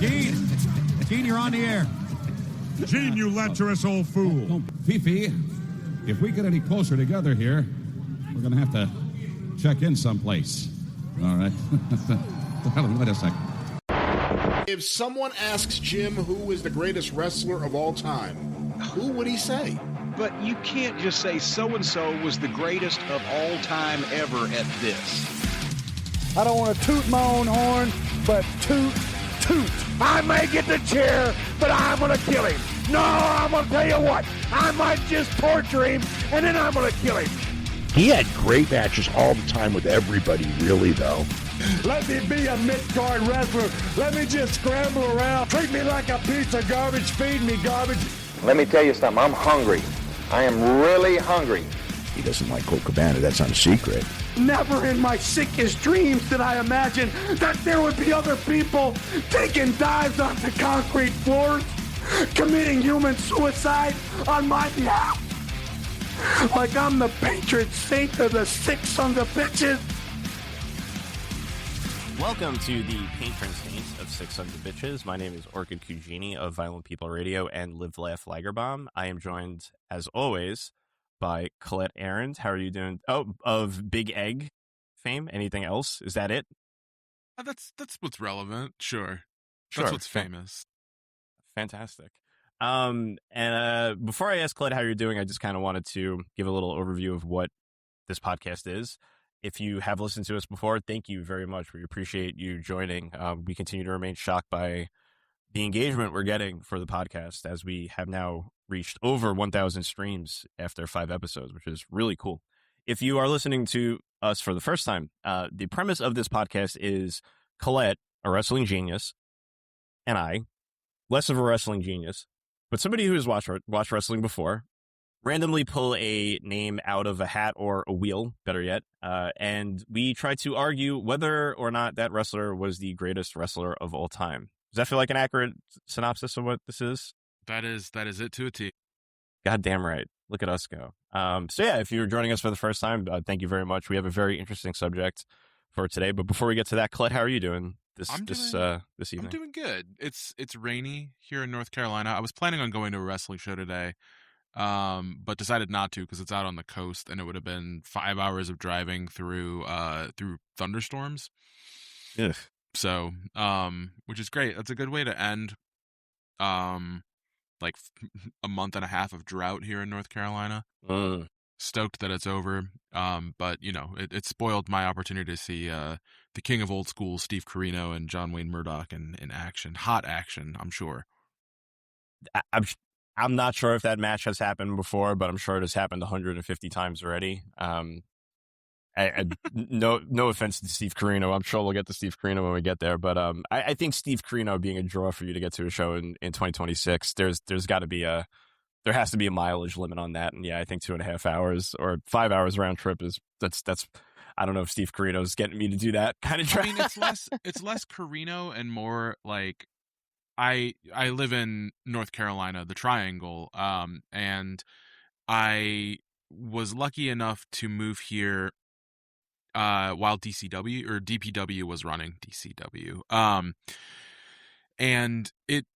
Gene, you're on the air. Gene, you lecherous old fool. Fifi, if we get any closer together here, we're going to have to check in someplace. All right. Wait a second. If someone asks Jim who is the greatest wrestler of all time, who would he say? But you can't just say so-and-so was the greatest of all time ever at this. I don't want to toot my own horn, but toot. I may get the chair, but I'm going to kill him. No, I'm going to tell you what. I might just torture him, and then I'm going to kill him. He had great matches all the time with everybody, really, though. Let me be a mid-card wrestler. Let me just scramble around. Treat me like a piece of garbage. Feed me garbage. Let me tell you something. I'm hungry. I am really hungry. He doesn't like Colt Cabana. That's not a secret. Never in my sickest dreams did I imagine that there would be other people taking dives onto concrete floors, committing human suicide on my behalf. Like I'm the patron saint of the sick sons of bitches. Welcome to the patron saint of Six Sons of Bitches. My name is Orchid Cugini of Violent People Radio and Live Laugh Lagerbomb. I am joined, as always, by Colette Orchid. How are you doing? Oh, of Big Egg fame. Anything else? Is that it? That's what's relevant. Sure. That's what's famous. Fantastic. And before I ask Colette how you're doing, I just kind of wanted to give a little overview of what this podcast is. If you have listened to us before, thank you very much. We appreciate you joining. We continue to remain shocked by the engagement we're getting for the podcast, as we have now reached over 1,000 streams after 5 episodes, which is really cool. If you are listening to us for the first time, the premise of this podcast is Colette, a wrestling genius, and I, less of a wrestling genius, but somebody who has watched wrestling before, randomly pull a name out of a hat or a wheel, better yet, and we try to argue whether or not that wrestler was the greatest wrestler of all time. Does that feel like an accurate synopsis of what this is? That is it to a T. God damn right. Look at us go. So yeah, if you're joining us for the first time, thank you very much. We have a very interesting subject for today. But before we get to that, Colette, how are you doing this evening? I'm doing good. It's rainy here in North Carolina. I was planning on going to a wrestling show today, but decided not to because it's out on the coast, and it would have been 5 hours of driving through thunderstorms. Ugh. So, which is great. That's a good way to end, like a month and a half of drought here in North Carolina. Stoked that it's over. But you know, it spoiled my opportunity to see the king of old school, Steve Corino, and John Wayne Murdoch in action, hot action. I'm sure. I'm not sure if that match has happened before, but I'm sure it has happened 150 times already. No offense to Steve Corino. I'm sure we'll get to Steve Corino when we get there. But I think Steve Corino being a draw for you to get to a show in 2026, there has to be a mileage limit on that. And yeah, I think 2.5 hours or 5 hours round trip that's I don't know if Steve Corino is getting me to do that kind of drive. I mean, it's less Corino and more like I live in North Carolina, the Triangle, and I was lucky enough to move here while DCW or DPW was running DCW. And it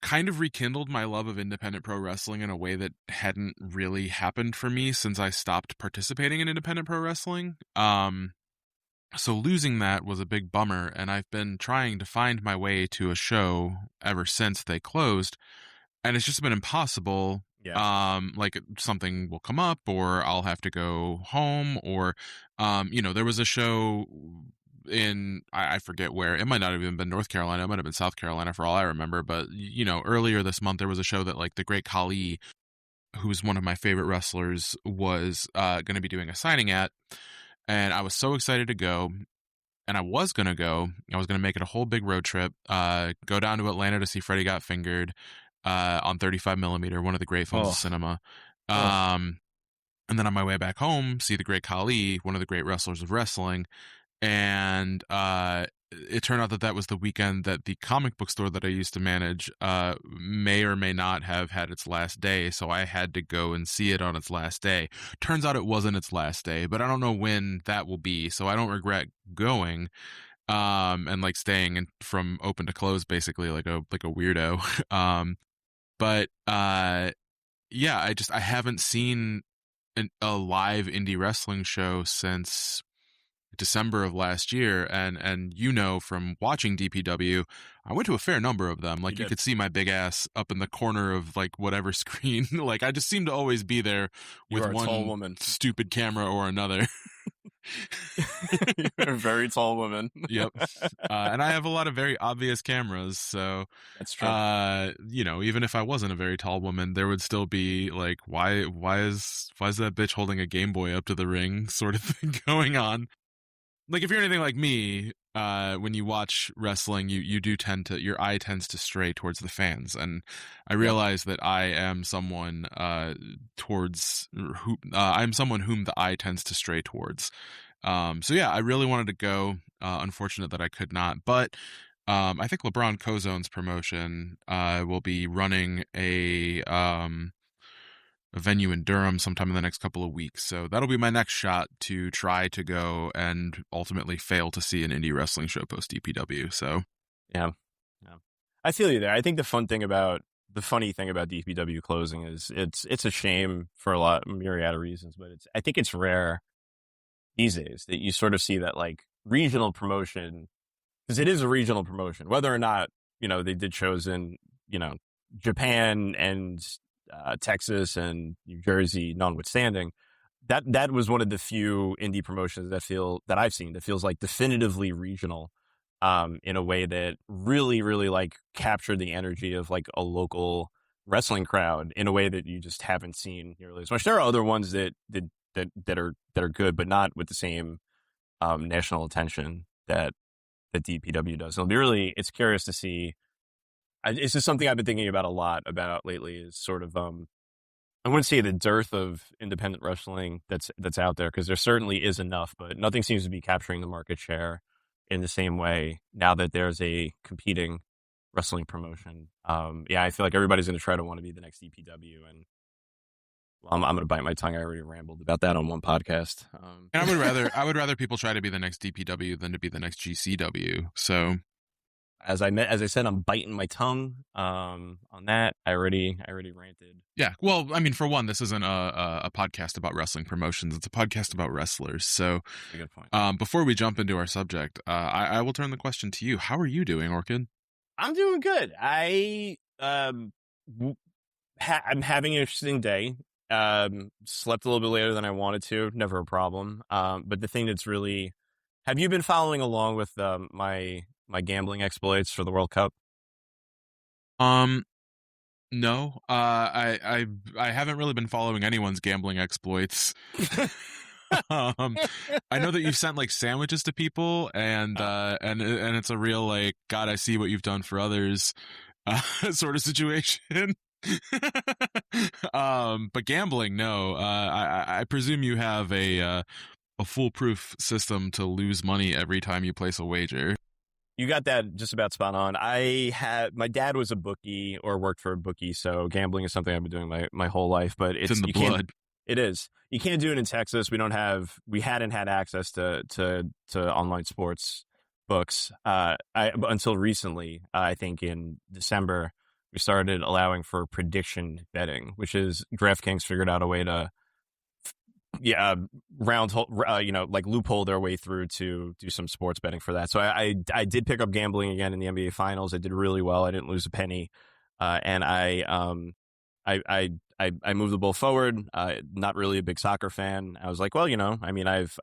kind of rekindled my love of independent pro wrestling in a way that hadn't really happened for me since I stopped participating in independent pro wrestling. So losing that was a big bummer, and I've been trying to find my way to a show ever since they closed, and it's just been impossible. Yeah. Like something will come up, or I'll have to go home, or there was a show in I forget where. It might not have even been North Carolina. It might have been South Carolina for all I remember. But earlier this month there was a show that like the Great Khali, who's one of my favorite wrestlers, was going to be doing a signing at, and I was so excited to go. And I was going to go. I was going to make it a whole big road trip. Go down to Atlanta to see Freddie Got Fingered on 35 millimeter, one of the great films of cinema. And then on my way back home, see the Great Khali, one of the great wrestlers of wrestling. And it turned out that was the weekend that the comic book store that I used to manage may or may not have had its last day. So I had to go and see it on its last day. Turns out it wasn't its last day, but I don't know when that will be. So I don't regret going. and like staying from open to close, basically like a weirdo. But yeah, I haven't seen a live indie wrestling show since December of last year, and from watching DPW, I went to a fair number of them. Like you could see my big ass up in the corner of like whatever screen. Like I just seem to always be there with one tall woman, stupid camera or another. You're a very tall woman. Yep. And I have a lot of very obvious cameras, so that's true. Even if I wasn't a very tall woman, there would still be like, why is that bitch holding a Game Boy up to the ring sort of thing going on? Like if you're anything like me, when you watch wrestling, you do your eye tends to stray towards the fans, and I realize that I am someone I'm someone whom the eye tends to stray towards. So yeah, I really wanted to go. Unfortunate that I could not, but I think LeBron Cozone's promotion will be running a venue in Durham sometime in the next couple of weeks. So that'll be my next shot to try to go and ultimately fail to see an indie wrestling show post DPW. So yeah. I feel you there. I think the funny thing about DPW closing is it's a shame for a myriad of reasons, but I think it's rare these days that you sort of see that like regional promotion, because it is a regional promotion, whether or not, they did shows in, Japan and Texas and New Jersey, notwithstanding, that was one of the few indie promotions that I've seen that feels like definitively regional, in a way that really, really like captured the energy of like a local wrestling crowd in a way that you just haven't seen nearly as much. There are other ones that are good, but not with the same national attention that DPW does. It's curious to see. It's just something I've been thinking about a lot about lately is sort of, I wouldn't say the dearth of independent wrestling that's out there, because there certainly is enough, but nothing seems to be capturing the market share in the same way now that there's a competing wrestling promotion. I feel like everybody's going to try to want to be the next DPW, and I'm going to bite my tongue. I already rambled about that on one podcast. And I would rather people try to be the next DPW than to be the next GCW. So as I said, I'm biting my tongue on that. I already ranted. Yeah. Well, I mean, for one, this isn't a podcast about wrestling promotions. It's a podcast about wrestlers. So that's a good point. Before we jump into our subject, I will turn the question to you. How are you doing, Orchid? I'm doing good. I'm having an interesting day. Slept a little bit later than I wanted to. Never a problem. But the thing that's really, have you been following along with my gambling exploits for the World Cup? No. I haven't really been following anyone's gambling exploits. I know that you've sent like sandwiches to people, and it's a real like, God, I see what you've done for others sort of situation. But gambling, no. I presume you have a foolproof system to lose money every time you place a wager. You got that just about spot on. My dad was a bookie or worked for a bookie, so gambling is something I've been doing my whole life. But it's in the blood. It is. You can't do it in Texas. We hadn't had access to online sports books until recently. I think in December we started allowing for prediction betting, which is DraftKings figured out a way to like loophole their way through to do some sports betting for that. So I did pick up gambling again in the NBA Finals. I did really well. I didn't lose a penny, and I moved the ball forward. Not really a big soccer fan. I was like, well, I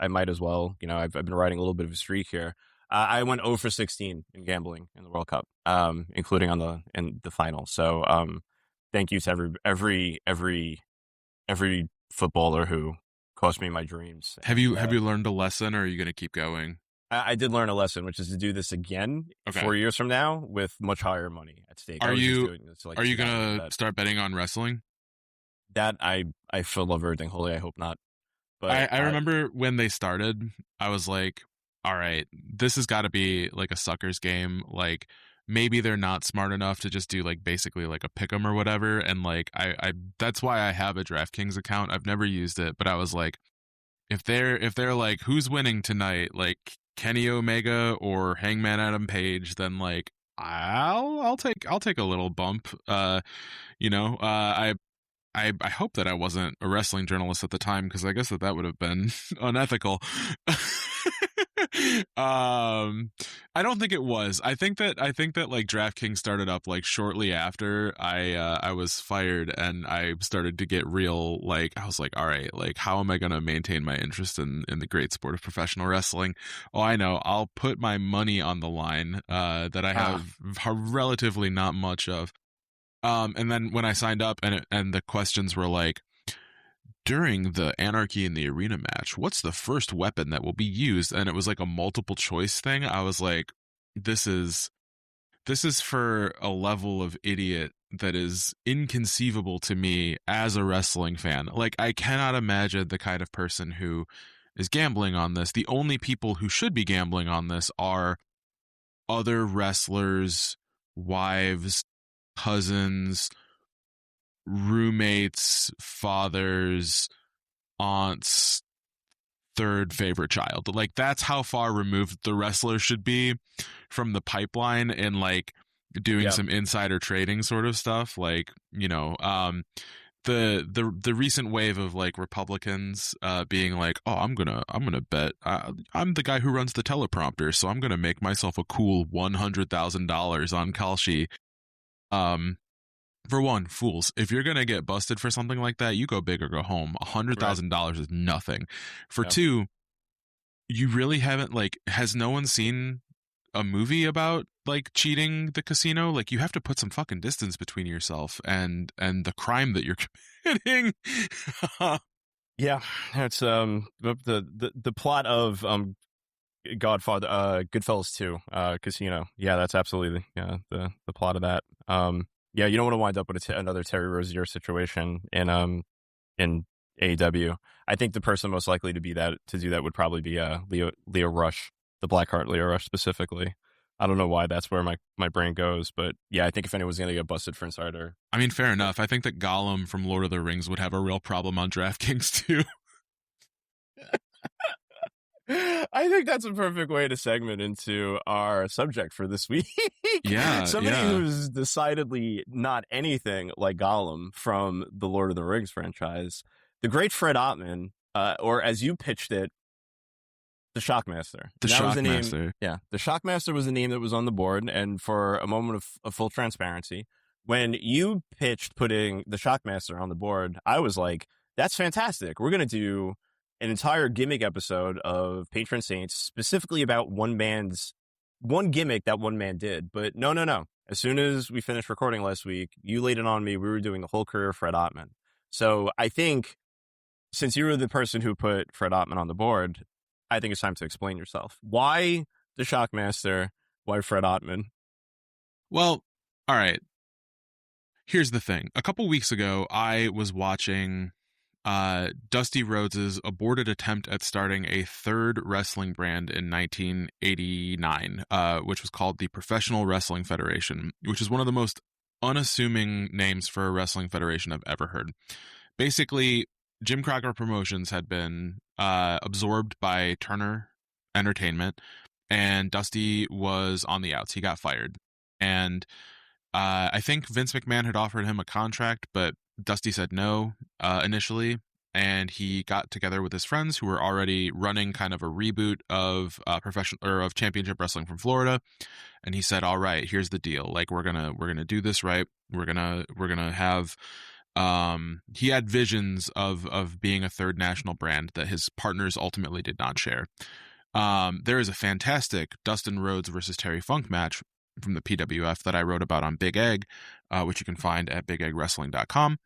might as well. I've been riding a little bit of a streak here. I went 0 for 16 in gambling in the World Cup, including in the final. So thank you to every footballer who cost me my dreams. Have you learned a lesson, or are you going to keep going? I did learn a lesson, which is to do this again 4 years from now with much higher money at stake. Are you going to start betting on wrestling? That I still love everything holy. I hope not. But I remember when they started, I was like, all right, this has got to be like a sucker's game. Like maybe they're not smart enough to just do like basically like a pick'em or whatever. And like I that's why I have a DraftKings account. I've never used it, but I was like, if they're like, who's winning tonight? Like Kenny Omega or Hangman Adam Page, then like I'll take a little bump. I hope that I wasn't a wrestling journalist at the time, because I guess that would have been unethical. I don't think it was. I think that like DraftKings started up like shortly after I was fired, and I started to get real, like, I was like, all right, like, how am I going to maintain my interest in the great sport of professional wrestling? Oh, I know. I'll put my money on the line that I have relatively not much of. And then when I signed up, and the questions were like, during the Anarchy in the Arena match, what's the first weapon that will be used? And it was like a multiple choice thing. I was like, this is for a level of idiot that is inconceivable to me as a wrestling fan. Like, I cannot imagine the kind of person who is gambling on this. The only people who should be gambling on this are other wrestlers, wives, cousins, roommates, fathers, aunts, third favorite child. Like, that's how far removed the wrestler should be from the pipeline, and like doing some insider trading sort of stuff. Like, the recent wave of like Republicans being like, oh, I'm gonna bet I'm the guy who runs the teleprompter, so I'm gonna make myself a cool $100,000 on Kalshi. For one, fools. If you're going to get busted for something like that, you go big or go home. $100,000 is nothing. For two, you really haven't, like, has no one seen a movie about, like, cheating the casino? Like, you have to put some fucking distance between yourself and the crime that you're committing. Yeah, it's the plot of Godfather, Goodfellas 2, Casino. Yeah, that's absolutely the plot of that. Yeah, you don't want to wind up with another Terry Rozier situation in AEW. I think the person most likely to do that would probably be Leo Rush, the Blackheart Leo Rush specifically. I don't know why that's where my brain goes, but yeah, I think if anyone's going to get busted for insider. I mean, fair enough. I think that Gollum from Lord of the Rings would have a real problem on DraftKings too. I think that's a perfect way to segment into our subject for this week. Yeah, somebody who's decidedly not anything like Gollum from the Lord of the Rings franchise, the great Fred Ottman, or as you pitched it, the Shockmaster. The Shockmaster. Yeah, the Shockmaster was the name that was on the board. And for a moment of full transparency, when you pitched putting the Shockmaster on the board, I was like, "That's fantastic. We're gonna do an entire gimmick episode of Patron Saints specifically about one gimmick that one man did." But no. As soon as we finished recording last week, you laid it on me. We were doing the whole career of Fred Ottman. So I think since you were the person who put Fred Ottman on the board, I think it's time to explain yourself. Why the Shockmaster? Why Fred Ottman? Well, all right. Here's the thing. A couple weeks ago, I was watching Dusty Rhodes' aborted attempt at starting a third wrestling brand in 1989, which was called the Professional Wrestling Federation, which is one of the most unassuming names for a wrestling federation I've ever heard. Basically, Jim Crocker Promotions had been absorbed by Turner Entertainment, and Dusty was on the outs. He got fired. And I think Vince McMahon had offered him a contract, but Dusty said no initially, and he got together with his friends who were already running kind of a reboot of of Championship Wrestling from Florida, and he said, "All right, here's the deal. Like, we're gonna do this right. We're gonna have." He had visions of being a third national brand that his partners ultimately did not share. There is a fantastic Dustin Rhodes versus Terry Funk match from the PWF that I wrote about on Big Egg, which you can find at bigeggwrestling.com.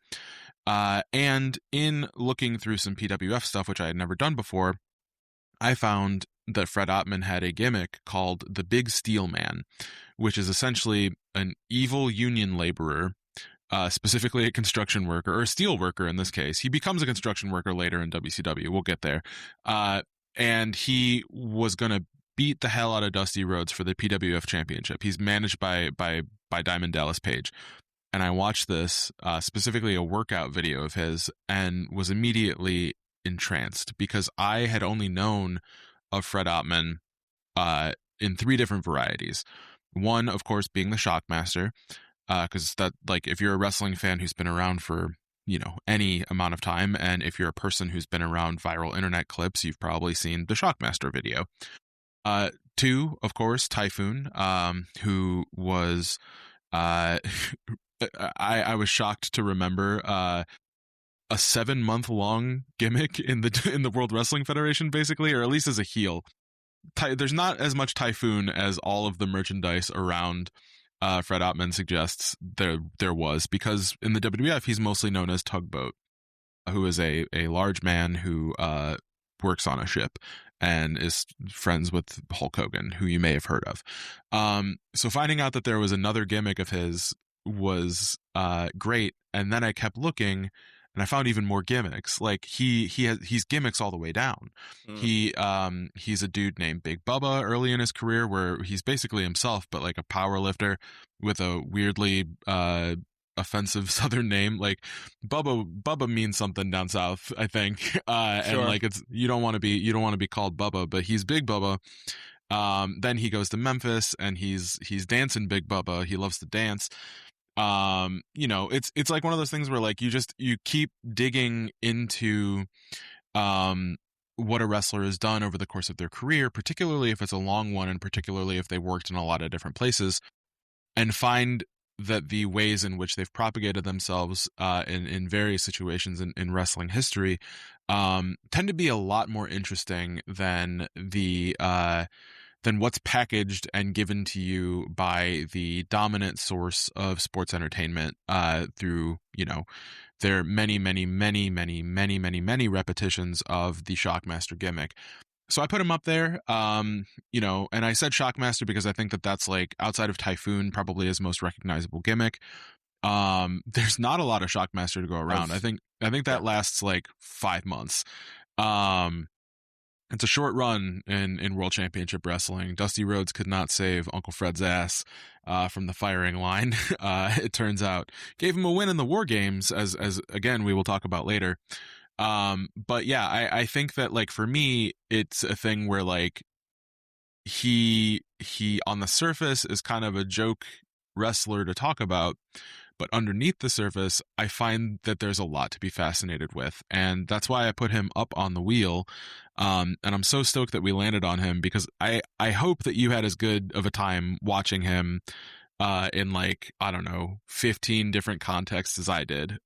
And in looking through some PWF stuff, which I had never done before, I found that Fred Ottman had a gimmick called the Big Steel Man, which is essentially an evil union laborer, specifically a construction worker, or a steel worker in this case. He becomes a construction worker later in WCW. We'll get there. And he was going to beat the hell out of Dusty Rhodes for the PWF Championship. He's managed by Diamond Dallas Page. And I watched this, specifically a workout video of his, and was immediately entranced because I had only known of Fred Ottman in 3 different varieties. One, of course, being the Shockmaster, because that, like, if you're a wrestling fan who's been around for, any amount of time, and if you're a person who's been around viral internet clips, you've probably seen the Shockmaster video. 2, of course, Typhoon, who was, I was shocked to remember, a 7-month-long gimmick in the World Wrestling Federation, basically, or at least as a heel. There's not as much Typhoon as all of the merchandise around Fred Ottman suggests there was, because in the WWF he's mostly known as Tugboat, who is a large man who works on a ship and is friends with Hulk Hogan, who you may have heard of. So finding out that there was another gimmick of his was great, and then I kept looking and I found even more gimmicks. Like he's gimmicks all the way down. He's a dude named Big Bubba early in his career, where he's basically himself, but like a power lifter with a weirdly offensive Southern name. Like Bubba means something down south, I think. Sure. And like you don't want to be called Bubba, but he's Big Bubba. Then he goes to Memphis and he's dancing Big Bubba. He loves to dance. It's like one of those things where like you keep digging into what a wrestler has done over the course of their career, particularly if it's a long one, and particularly if they worked in a lot of different places, and find that the ways in which they've propagated themselves in various situations in wrestling history tend to be a lot more interesting than what's packaged and given to you by the dominant source of sports entertainment through, their many repetitions of the Shockmaster gimmick. So I put him up there, and I said Shockmaster because I think that that's, like, outside of Typhoon, probably his most recognizable gimmick. There's not a lot of Shockmaster to go around. I think that lasts like 5 months. It's a short run in World Championship Wrestling. Dusty Rhodes could not save Uncle Fred's ass from the firing line. It turns out gave him a win in the War Games, as again we will talk about later. But yeah, I think that, like, for me, it's a thing where, like, he on the surface is kind of a joke wrestler to talk about, but underneath the surface, I find that there's a lot to be fascinated with. And that's why I put him up on the wheel. And I'm so stoked that we landed on him, because I hope that you had as good of a time watching him in, like, I don't know, 15 different contexts as I did.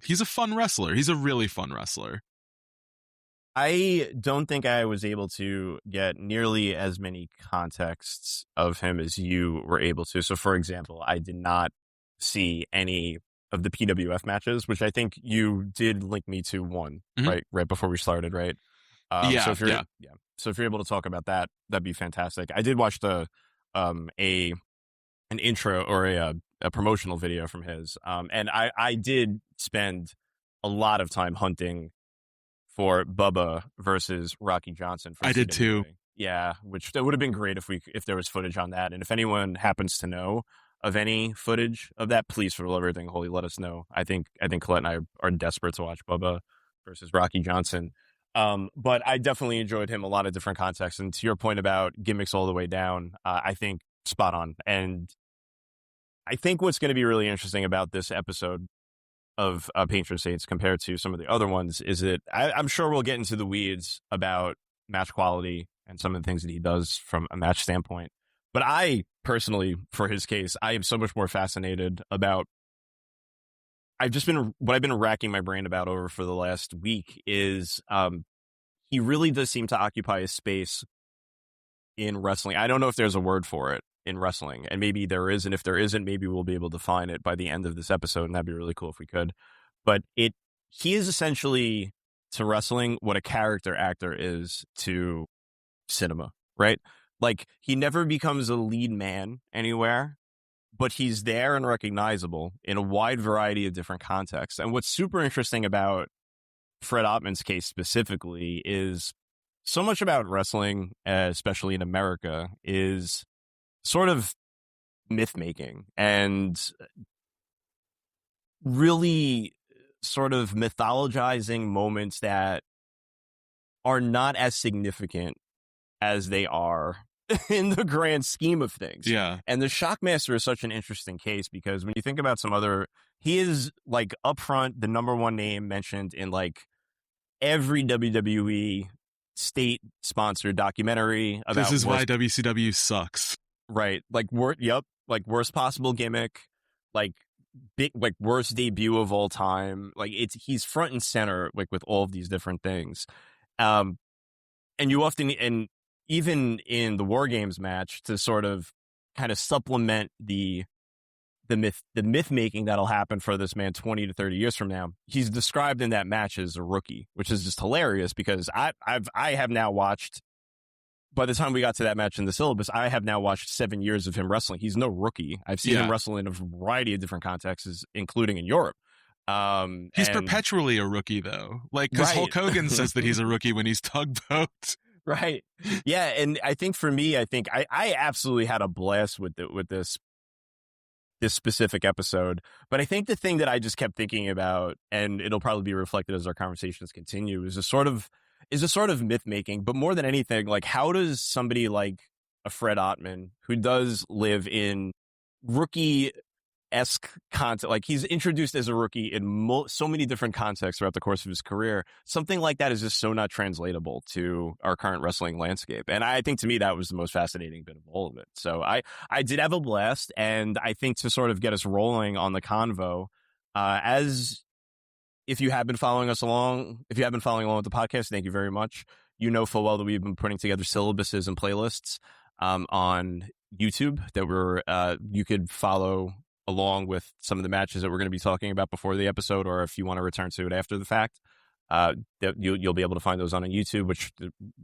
He's a fun wrestler. He's a really fun wrestler. I don't think I was able to get nearly as many contexts of him as you were able to. So, for example, I did not see any of the PWF matches, which I think you did link me to one, right before we started, right? So if you're able to talk about that, that'd be fantastic. I did watch an intro or a promotional video from his, and I did spend a lot of time hunting for Bubba versus Rocky Johnson. I did too. Yeah, which that would have been great if there was footage on that. And if anyone happens to know of any footage of that, please, for the love of everything holy, let us know. I think Colette and I are desperate to watch Bubba versus Rocky Johnson. But I definitely enjoyed him, a lot of different contexts. And to your point about gimmicks all the way down, I think spot on. And I think what's going to be really interesting about this episode of Patron Saints compared to some of the other ones is that I'm sure we'll get into the weeds about match quality and some of the things that he does from a match standpoint. But I personally, for his case, I am so much more fascinated about what I've been racking my brain about over for the last week is he really does seem to occupy a space in wrestling. I don't know if there's a word for it in wrestling, and maybe there is, and if there isn't, maybe we'll be able to find it by the end of this episode, and that'd be really cool if we could. But he is essentially to wrestling what a character actor is to cinema, right? Like, he never becomes a lead man anywhere, but he's there and recognizable in a wide variety of different contexts. And what's super interesting about Fred Ottman's case specifically is so much about wrestling, especially in America, is sort of myth making and really sort of mythologizing moments that are not as significant as they are in the grand scheme of things. Yeah. And the Shockmaster is such an interesting case because when you think about some other, he is like up front, the number one name mentioned in like every WWE state sponsored documentary about this is why WCW sucks. Right. Like, like worst possible gimmick, like big, like worst debut of all time. Like he's front and center, like with all of these different things. And you often, and even in the War Games match, to sort of kind of supplement the myth making that'll happen for this man 20 to 30 years from now, he's described in that match as a rookie, which is just hilarious because I have now watched, by the time we got to that match in the syllabus, I have now watched 7 years of him wrestling. He's no rookie. I've seen him wrestle in a variety of different contexts, including in Europe. He's perpetually a rookie though. Like, because Hulk Hogan says that he's a rookie when he's tugboat. Right. Yeah. And I think for me, I absolutely had a blast with this specific episode. But I think the thing that I just kept thinking about, and it'll probably be reflected as our conversations continue, is a sort of myth making. But more than anything, like, how does somebody like a Fred Ottman, who does live in rookie-esque content, like he's introduced as a rookie in so many different contexts throughout the course of his career, something like that is just so not translatable to our current wrestling landscape. And I think to me that was the most fascinating bit of all of it. So I did have a blast, and I think to sort of get us rolling on the convo, as if you have been following along with the podcast, thank you very much. You know full well that we've been putting together syllabuses and playlists on YouTube that you could follow along with some of the matches that we're going to be talking about before the episode, or if you want to return to it after the fact, that you'll be able to find those on YouTube, which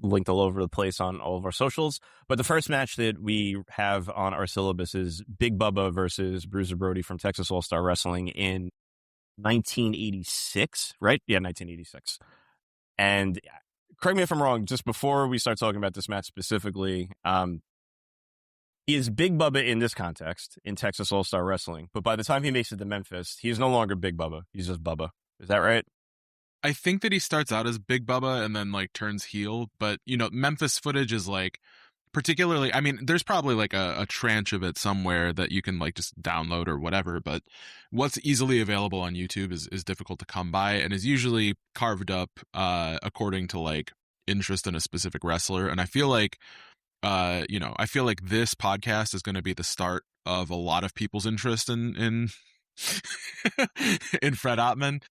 linked all over the place on all of our socials. But the first match that we have on our syllabus is Big Bubba versus Bruiser Brody from Texas All-Star Wrestling in 1986, right? Yeah, 1986. And correct me if I'm wrong, just before we start talking about this match specifically, he is Big Bubba in this context in Texas All-Star Wrestling, but by the time he makes it to Memphis, he's no longer Big Bubba. He's just Bubba. Is that right? I think that he starts out as Big Bubba and then like turns heel, but Memphis footage is like particularly, I mean, there's probably like a tranche of it somewhere that you can like just download or whatever, but what's easily available on YouTube is difficult to come by and is usually carved up according to like interest in a specific wrestler. And I feel like this podcast is going to be the start of a lot of people's interest in in Fred Ottman.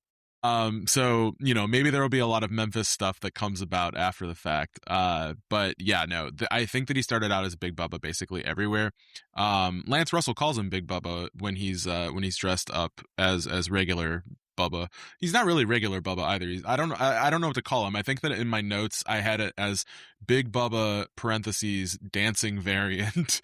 So maybe there will be a lot of Memphis stuff that comes about after the fact. But yeah, no, I think that he started out as Big Bubba basically everywhere. Lance Russell calls him Big Bubba when he's dressed up as regular Bubba. He's not really regular Bubba either. I don't know what to call him. I think that in my notes I had it as Big Bubba parentheses dancing variant.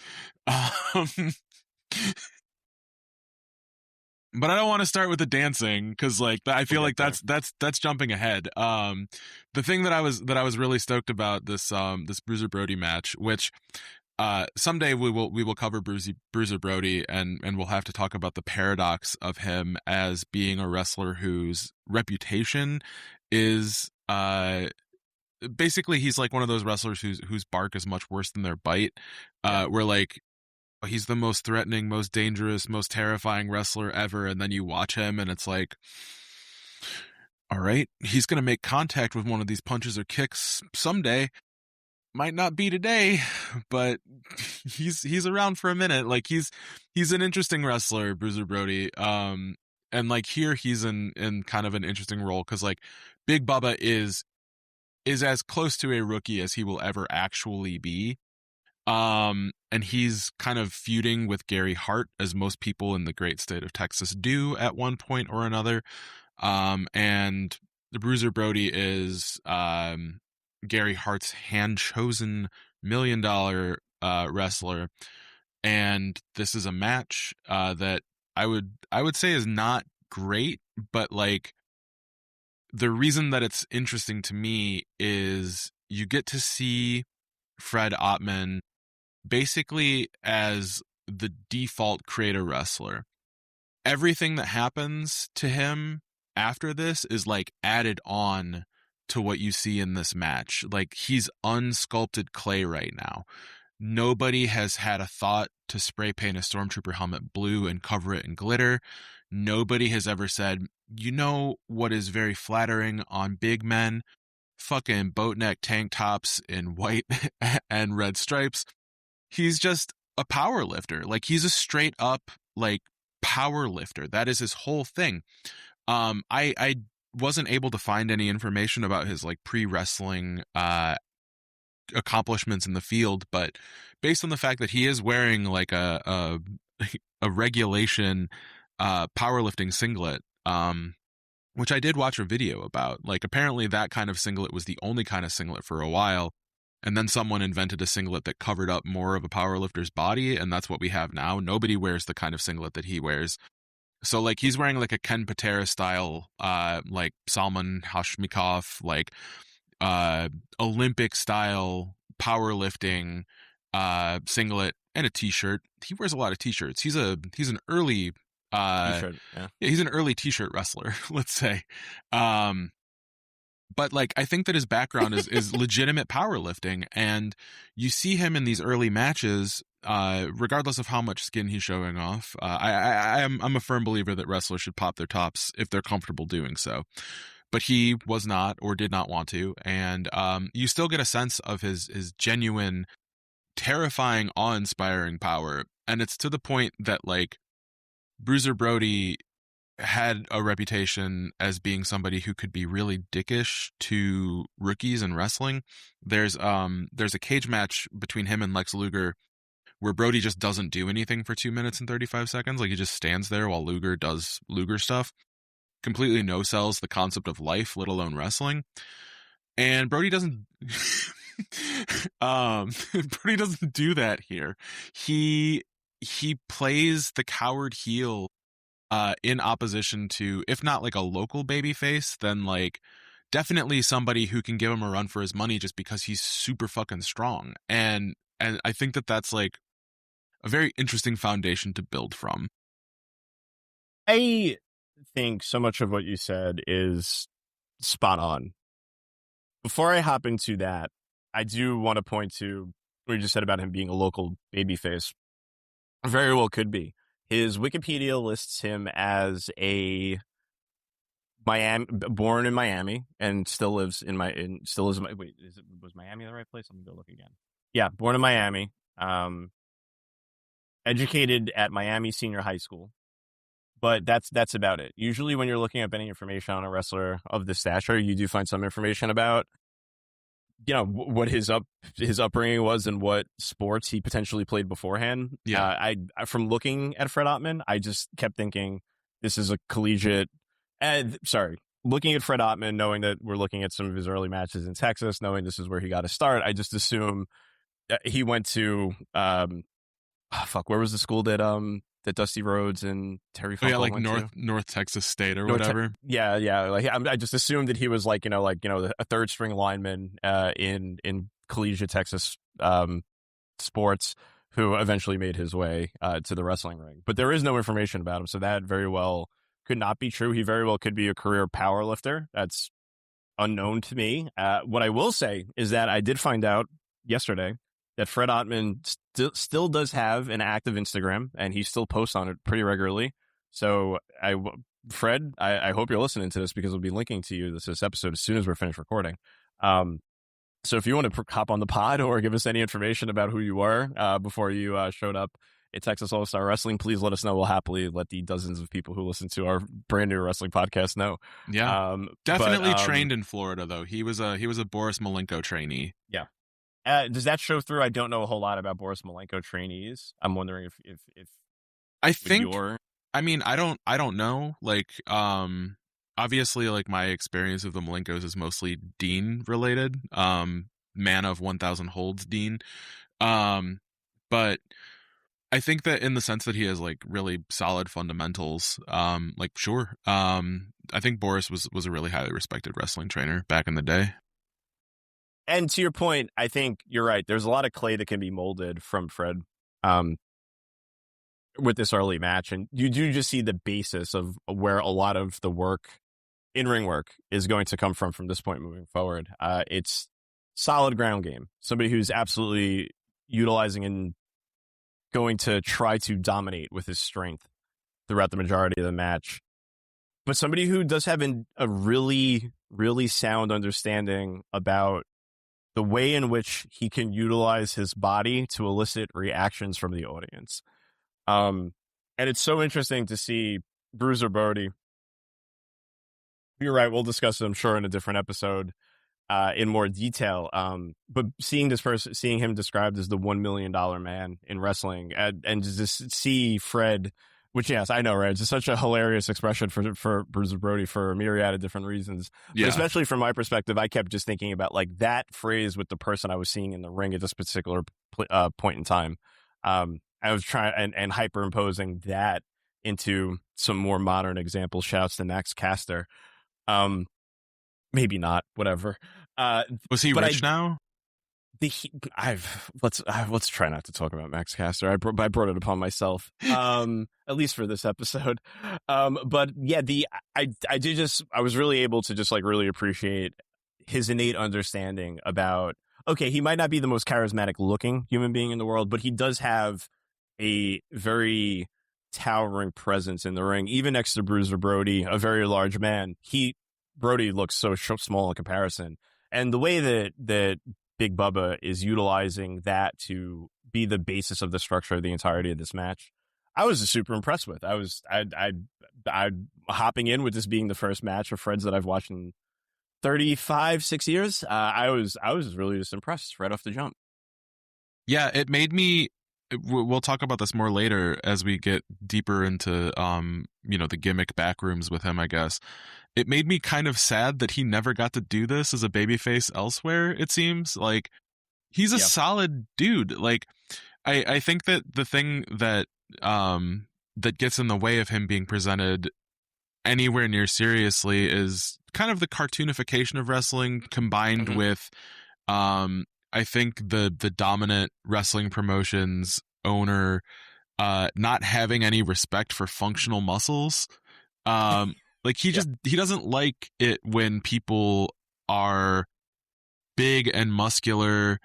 But I don't want to start with the dancing because like I feel like that's jumping ahead. The thing that I was really stoked about this Bruiser Brody match, which someday we will cover Bruiser Brody and we'll have to talk about the paradox of him as being a wrestler whose reputation is basically he's like one of those wrestlers whose bark is much worse than their bite. Where like he's the most threatening, most dangerous, most terrifying wrestler ever, and then you watch him and it's like, all right, he's going to make contact with one of these punches or kicks someday. Might not be today, but he's around for a minute. Like he's an interesting wrestler, Bruiser Brody. And like here he's in kind of an interesting role because like Big Bubba is as close to a rookie as he will ever actually be. And he's kind of feuding with Gary Hart, as most people in the great state of Texas do at one point or another. And the Bruiser Brody is Gary Hart's hand-chosen $1 million wrestler. And this is a match that I would say is not great, but like the reason that it's interesting to me is you get to see Fred Ottman basically as the default creator wrestler. Everything that happens to him after this is like added on to what you see in this match. Like he's unsculpted clay right now. Nobody has had a thought to spray paint a stormtrooper helmet blue and cover it in glitter. Nobody has ever said, you know what is very flattering on big men? Fucking boat neck tank tops in white and red stripes. He's just a power lifter. Like, he's a straight up, like, power lifter. That is his whole thing. I wasn't able to find any information about his, like, pre-wrestling accomplishments in the field, but based on the fact that he is wearing like a regulation powerlifting singlet, which I did watch a video about. Like, apparently that kind of singlet was the only kind of singlet for a while, and then someone invented a singlet that covered up more of a powerlifter's body, and that's what we have now. Nobody wears the kind of singlet that he wears. So, like, he's wearing like a Ken Patera style, like Salman Hashmikov, like Olympic style powerlifting singlet and a t-shirt. He wears a lot of t-shirts. He's an early T-shirt, yeah. He's an early t-shirt wrestler, let's say. But like, I think that his background is legitimate powerlifting, and you see him in these early matches, regardless of how much skin he's showing off. I'm a firm believer that wrestlers should pop their tops if they're comfortable doing so. But he was not, or did not want to, and you still get a sense of his genuine, terrifying, awe-inspiring power. And it's to the point that, like, Bruiser Brody had a reputation as being somebody who could be really dickish to rookies in wrestling. There's a cage match between him and Lex Luger where Brody just doesn't do anything for 2 minutes and 35 seconds. Like, he just stands there while Luger does Luger stuff. Completely no-sells the concept of life, let alone wrestling. And Brody doesn't Brody doesn't do that here. He plays the coward heel in opposition to, if not like a local babyface, then like definitely somebody who can give him a run for his money just because he's super fucking strong. And I think that that's like a very interesting foundation to build from. I think so much of what you said is spot on. Before I hop into that, I do want to point to what you just said about him being a local babyface. Very well could be. His Wikipedia lists him as a born in Miami and still lives in was Miami the right place? Let me go look again. Yeah, born in Miami. Educated at Miami Senior High School. But that's about it. Usually when you're looking up any information on a wrestler of this stature, you do find some information about, you know, what his upbringing was and what sports he potentially played beforehand. Yeah. I from looking at Fred Ottman, I just kept thinking this is a collegiate. Looking at Fred Ottman, knowing that we're looking at some of his early matches in Texas, knowing this is where he got to start, I just assume he went to where was the school that Dusty Rhodes and Terry Funk like went to? North Texas State or whatever. Yeah. Like I just assumed that he was like a third string lineman in collegiate Texas sports who eventually made his way to the wrestling ring. But there is no information about him, so that very well could not be true. He very well could be a career power lifter. That's unknown to me. What I will say is that I did find out yesterday that Fred Ottman still does have an active Instagram, and he still posts on it pretty regularly. So, Fred, I hope you're listening to this, because we'll be linking to you this episode as soon as we're finished recording. So if you want to hop on the pod or give us any information about who you were before you showed up at Texas All-Star Wrestling, please let us know. We'll happily let the dozens of people who listen to our brand new wrestling podcast know. Yeah, definitely trained in Florida, though. He was a Boris Malenko trainee. Yeah. Does that show through? I don't know a whole lot about Boris Malenko trainees. I'm wondering if I think I mean, I don't know. Like, obviously, like, my experience of the Malenkos is mostly Dean related. Man of 1,000 holds Dean. But I think that in the sense that he has like really solid fundamentals, like, sure. I think Boris was a really highly respected wrestling trainer back in the day. And to your point, I think you're right. There's a lot of clay that can be molded from Fred with this early match. And you do just see the basis of where a lot of the work, in-ring work, is going to come from this point moving forward. It's solid ground game. Somebody who's absolutely utilizing and going to try to dominate with his strength throughout the majority of the match. But somebody who does have a really, really sound understanding about the way in which he can utilize his body to elicit reactions from the audience. And it's so interesting to see Bruiser Brody. You're right. We'll discuss it, I'm sure, in a different episode in more detail. But seeing him described as the $1 million man in wrestling, and just see Fred, which, yes, I know, right? It's just such a hilarious expression for Bruiser Brody for a myriad of different reasons. Yeah. But especially from my perspective, I kept just thinking about like that phrase with the person I was seeing in the ring at this particular point in time. I was trying and hyperimposing that into some more modern examples. Shouts to Max Caster. Maybe not. Whatever. Was he rich now? Let's try not to talk about Max Caster. I brought it upon myself. At least for this episode. But yeah, I was really able to just like really appreciate his innate understanding about, okay, he might not be the most charismatic looking human being in the world, but he does have a very towering presence in the ring, even next to Bruiser Brody, a very large man. Brody looks so small in comparison. And the way that Big Bubba is utilizing that to be the basis of the structure of the entirety of this match, I was super impressed with. I hopping in with this being the first match of Fred's that I've watched in 6 years. I was really just impressed right off the jump. Yeah, it made me. We'll talk about this more later as we get deeper into the gimmick backrooms with him, I guess. It made me kind of sad that he never got to do this as a babyface elsewhere, it seems. Like, he's a solid dude. Like, I think that the thing that that gets in the way of him being presented anywhere near seriously is kind of the cartoonification of wrestling combined with I think the dominant wrestling promotions owner not having any respect for functional muscles. Like he doesn't like it when people are big and muscular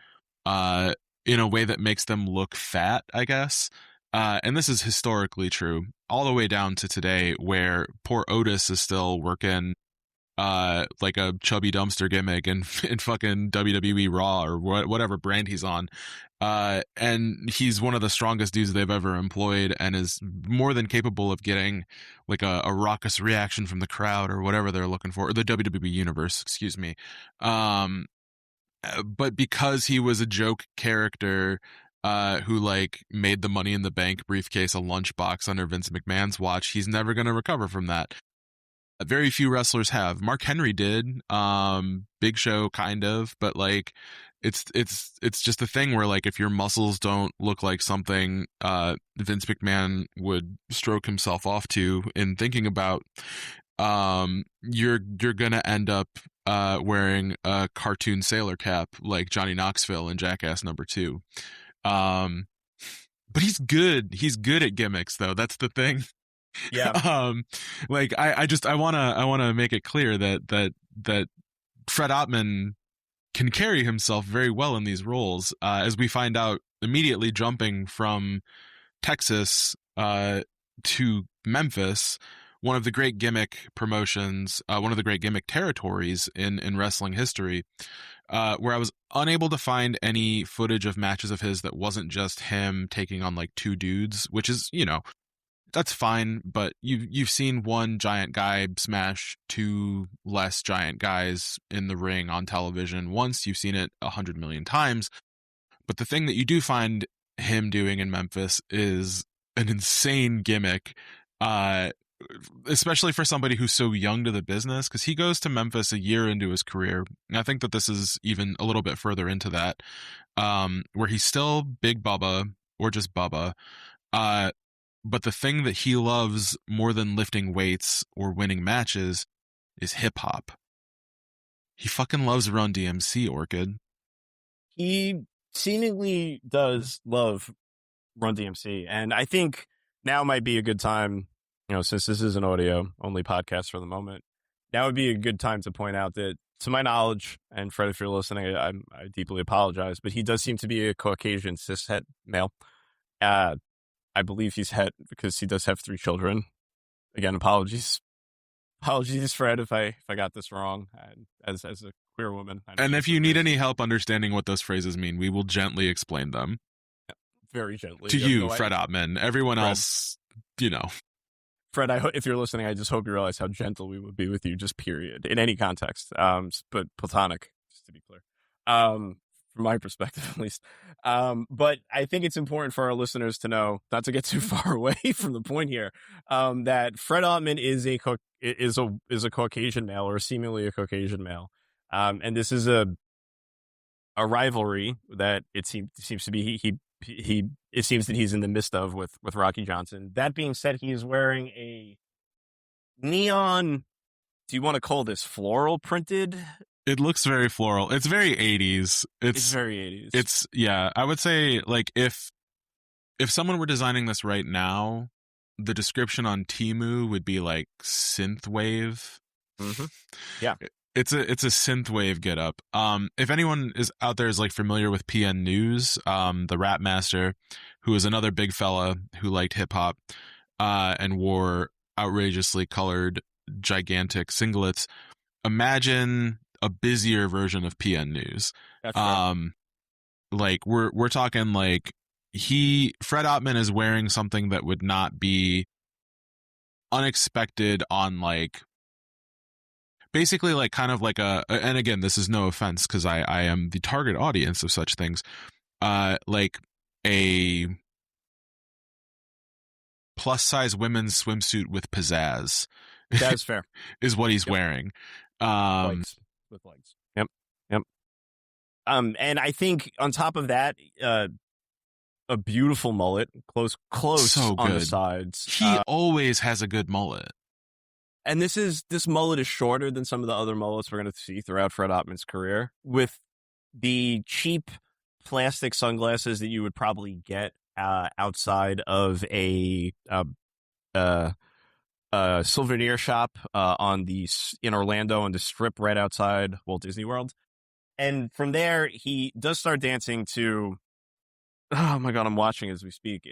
in a way that makes them look fat, I guess. And this is historically true all the way down to today, where poor Otis is still working like a chubby dumpster gimmick in fucking WWE Raw or whatever brand he's on. And he's one of the strongest dudes they've ever employed and is more than capable of getting like a raucous reaction from the crowd or whatever they're looking for, or the WWE universe, excuse me. But because he was a joke character who like made the Money in the Bank briefcase a lunchbox under Vince McMahon's watch, he's never going to recover from that. Very few wrestlers have. Mark Henry did, Big Show kind of, but like it's just a thing where like if your muscles don't look like something Vince McMahon would stroke himself off to in thinking about, you're gonna end up wearing a cartoon sailor cap like Johnny Knoxville in Jackass #2. But he's good at gimmicks though. That's the thing. Yeah. Like I want to make it clear that Fred Ottman can carry himself very well in these roles, as we find out immediately jumping from Texas to Memphis, one of the great gimmick promotions, one of the great gimmick territories in wrestling history, where I was unable to find any footage of matches of his that wasn't just him taking on like two dudes, which is, that's fine, but you've seen one giant guy smash two less giant guys in the ring on television once. You've seen it 100 million times. But the thing that you do find him doing in Memphis is an insane gimmick, especially for somebody who's so young to the business, because he goes to Memphis a year into his career. And I think that this is even a little bit further into that, where he's still Big Bubba or just Bubba. But the thing that he loves more than lifting weights or winning matches is hip hop. He fucking loves Run DMC, Orchid. He seemingly does love Run DMC. And I think now might be a good time, since this is an audio only podcast for the moment, now would be a good time to point out that to my knowledge, and Fred, if you're listening, I deeply apologize, but he does seem to be a Caucasian cishet male. I believe he's het because he does have 3 children. Again, apologies, Fred, if I got this wrong. As a queer woman, and if you need any help understanding what those phrases mean, we will gently explain them. Very gently To you, Fred Ottman. Everyone else, Fred, if you're listening, I just hope you realize how gentle we would be with you, just period, in any context, but platonic, just to be clear, from my perspective at least. But I think it's important for our listeners to know, not to get too far away from the point here, that Fred Ottman is a Caucasian male, or seemingly a Caucasian male, and this is a rivalry that it seems to be it seems that he's in the midst of with Rocky Johnson. That being said, he is wearing a neon, do you want to call this floral printed? It looks very floral. It's very 80s. It's very 80s. It's, yeah, I would say, like, if someone were designing this right now, the description on Temu would be like synthwave. Mm-hmm. Yeah. It's a synthwave get up. If anyone is out there is like familiar with PN News, the rap master, who is another big fella who liked hip hop, and wore outrageously colored gigantic singlets. Imagine a busier version of PN News. That's right. Like we're talking like Fred Ottman is wearing something that would not be unexpected on like, basically like kind of like and again, this is no offense because I am the target audience of such things, like a plus size women's swimsuit with pizzazz. That's fair. Is what he's wearing. Legs. With legs. Yep. And I think on top of that, a beautiful mullet, close so on good. the sides. He always has a good mullet. And this mullet is shorter than some of the other mullets we're going to see throughout Fred Ottman's career, with the cheap plastic sunglasses that you would probably get outside of a souvenir shop in Orlando on the Strip right outside Walt Disney World. And from there, he does start dancing to, oh my God, I'm watching as we speak.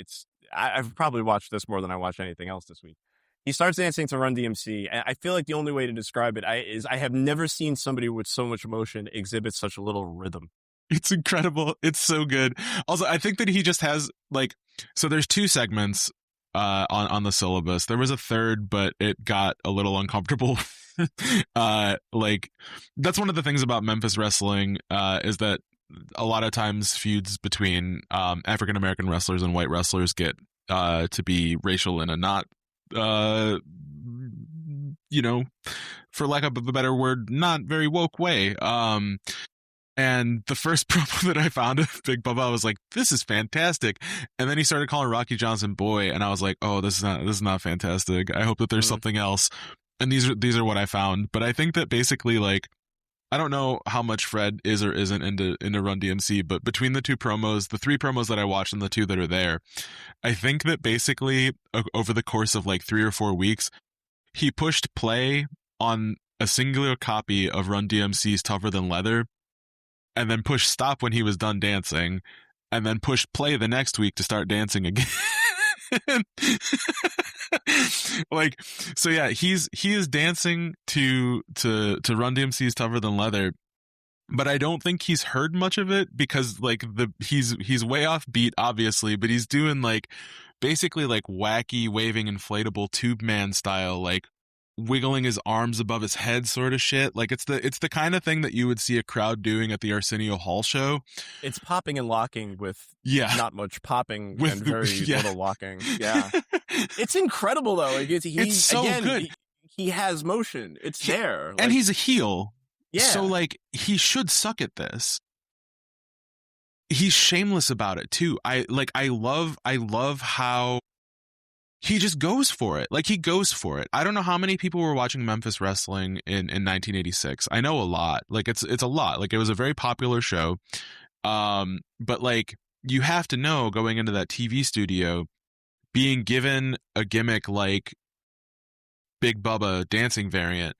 I've probably watched this more than I watched anything else this week. He starts dancing to Run DMC, and I feel like the only way to describe it is I have never seen somebody with so much emotion exhibit such a little rhythm. It's incredible. It's so good. Also, I think that he just has like, so there's 2 segments on the syllabus. There was a third, but it got a little uncomfortable. Like that's one of the things about Memphis wrestling, is that a lot of times feuds between African American wrestlers and white wrestlers get to be racial in a not for lack of a better word, not very woke way. And the first promo that I found of Big Bubba, I was like, this is fantastic. And then he started calling Rocky Johnson boy, and I was like, oh, this is not fantastic. I hope that there's something else. And these are what I found. But I think that basically, like, I don't know how much Fred is or isn't into Run DMC, but between the 2 promos, the 3 promos that I watched and the 2 that are there, I think that basically over the course of like 3 or 4 weeks, he pushed play on a singular copy of Run DMC's Tougher Than Leather, and then pushed stop when he was done dancing, and then pushed play the next week to start dancing again. Like, so yeah, he is dancing to Run DMC's Tougher Than Leather, but I don't think he's heard much of it because like he's way off beat, obviously, but he's doing like basically like wacky waving inflatable tube man style, like wiggling his arms above his head sort of shit. Like it's the kind of thing that you would see a crowd doing at the Arsenio Hall show. It's popping and locking with not much popping and very little locking. Yeah. It's incredible though. Like it's so good. He has motion. It's there. Like, and he's a heel. Yeah. So like he should suck at this. He's shameless about it too. I love how he just goes for it. Like he goes for it. I don't know how many people were watching Memphis wrestling in 1986. I know a lot. Like it's a lot. Like it was a very popular show. But like you have to know going into that TV studio, being given a gimmick like Big Bubba dancing variant,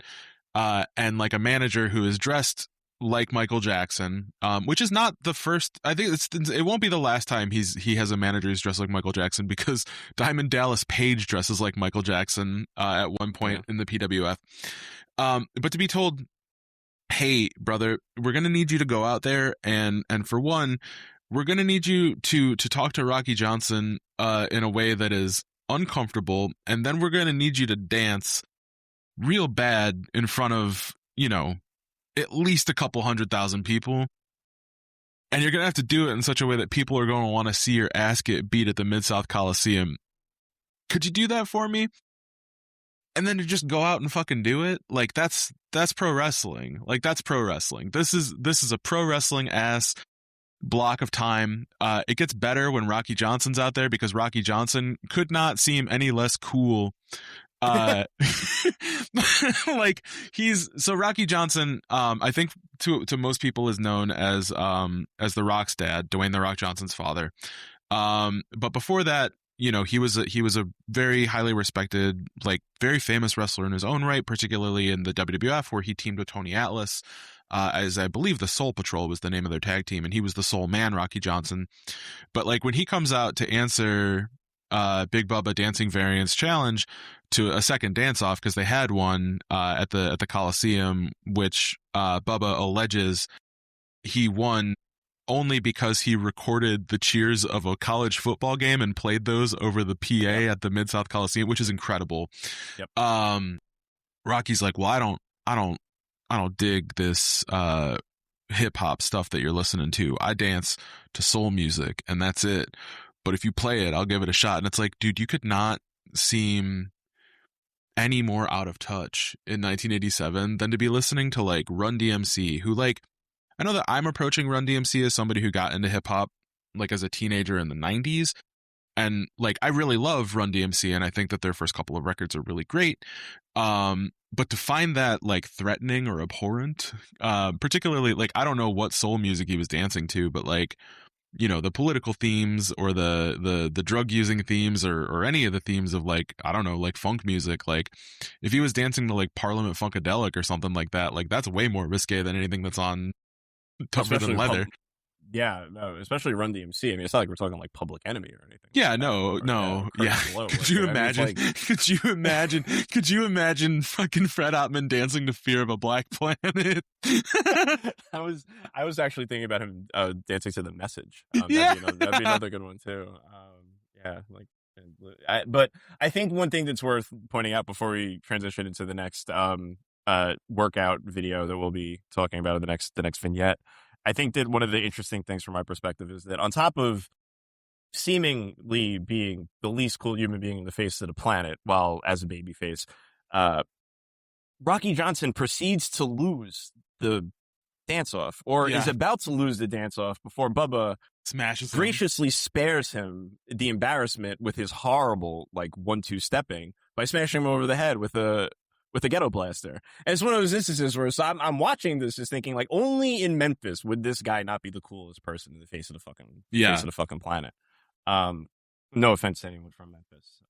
and like a manager who is dressed like Michael Jackson, which is not the first. I think it won't be the last time he has a manager who's dressed like Michael Jackson, because Diamond Dallas Page dresses like Michael Jackson at one point in the PWF. But to be told, hey, brother, we're going to need you to go out there and for one, we're going to need you to talk to Rocky Johnson in a way that is uncomfortable, and then we're going to need you to dance real bad in front of, at least a couple 100,000 people. And you're going to have to do it in such a way that people are going to want to see your ass get beat at the Mid-South Coliseum. Could you do that for me? And then to just go out and fucking do it? Like, that's pro wrestling. Like, that's pro wrestling. This is a pro wrestling ass block of time. It gets better when Rocky Johnson's out there, because Rocky Johnson could not seem any less cool. Like, Rocky Johnson, I think to most people is known as The Rock's dad, Dwayne The Rock Johnson's father. But before that, he was a very highly respected, like very famous wrestler in his own right, particularly in the WWF, where he teamed with Tony Atlas, as I believe the Soul Patrol was the name of their tag team, and he was the Soul Man, Rocky Johnson. But like when he comes out to answer Big Bubba Dancing Variants Challenge to a second dance off, because they had one at the Coliseum, which Bubba alleges he won only because he recorded the cheers of a college football game and played those over the PA at the Mid-South Coliseum, which is incredible. Yep. Rocky's like, well, I don't dig this hip hop stuff that you're listening to. I dance to soul music, and that's it. But if you play it, I'll give it a shot. And it's like, dude, you could not seem any more out of touch in 1987 than to be listening to like Run DMC, who, like, I know that I'm approaching Run DMC as somebody who got into hip hop like as a teenager in the 90s. And like, I really love Run DMC, and I think that their first couple of records are really great. But to find that like threatening or abhorrent, particularly like, I don't know what soul music he was dancing to, but like, the political themes or the drug using themes or any of the themes of like, I don't know, like funk music, like if he was dancing to like Parliament Funkadelic or something like that, like that's way more risque than anything that's on Tougher Than Leather. Especially Run DMC. I mean, it's not like we're talking like Public Enemy or anything. Yeah, no. Yeah. Could you imagine? Could you imagine fucking Fred Ottman dancing to Fear of a Black Planet? I was actually thinking about him dancing to The Message. That'd be another good one too. But I think one thing that's worth pointing out before we transition into the next workout video that we'll be talking about in the next vignette, I think that one of the interesting things from my perspective is that on top of seemingly being the least cool human being in the face of the planet, while as a babyface, Rocky Johnson proceeds to lose the dance-off, or is about to lose the dance-off before Bubba smashes graciously spares him the embarrassment with his horrible like 1-2 stepping by smashing him over the head with a ghetto blaster. And it's one of those instances where I'm watching this just thinking like, only in Memphis would this guy not be the coolest person in the face of the fucking planet. No offense to anyone from Memphis.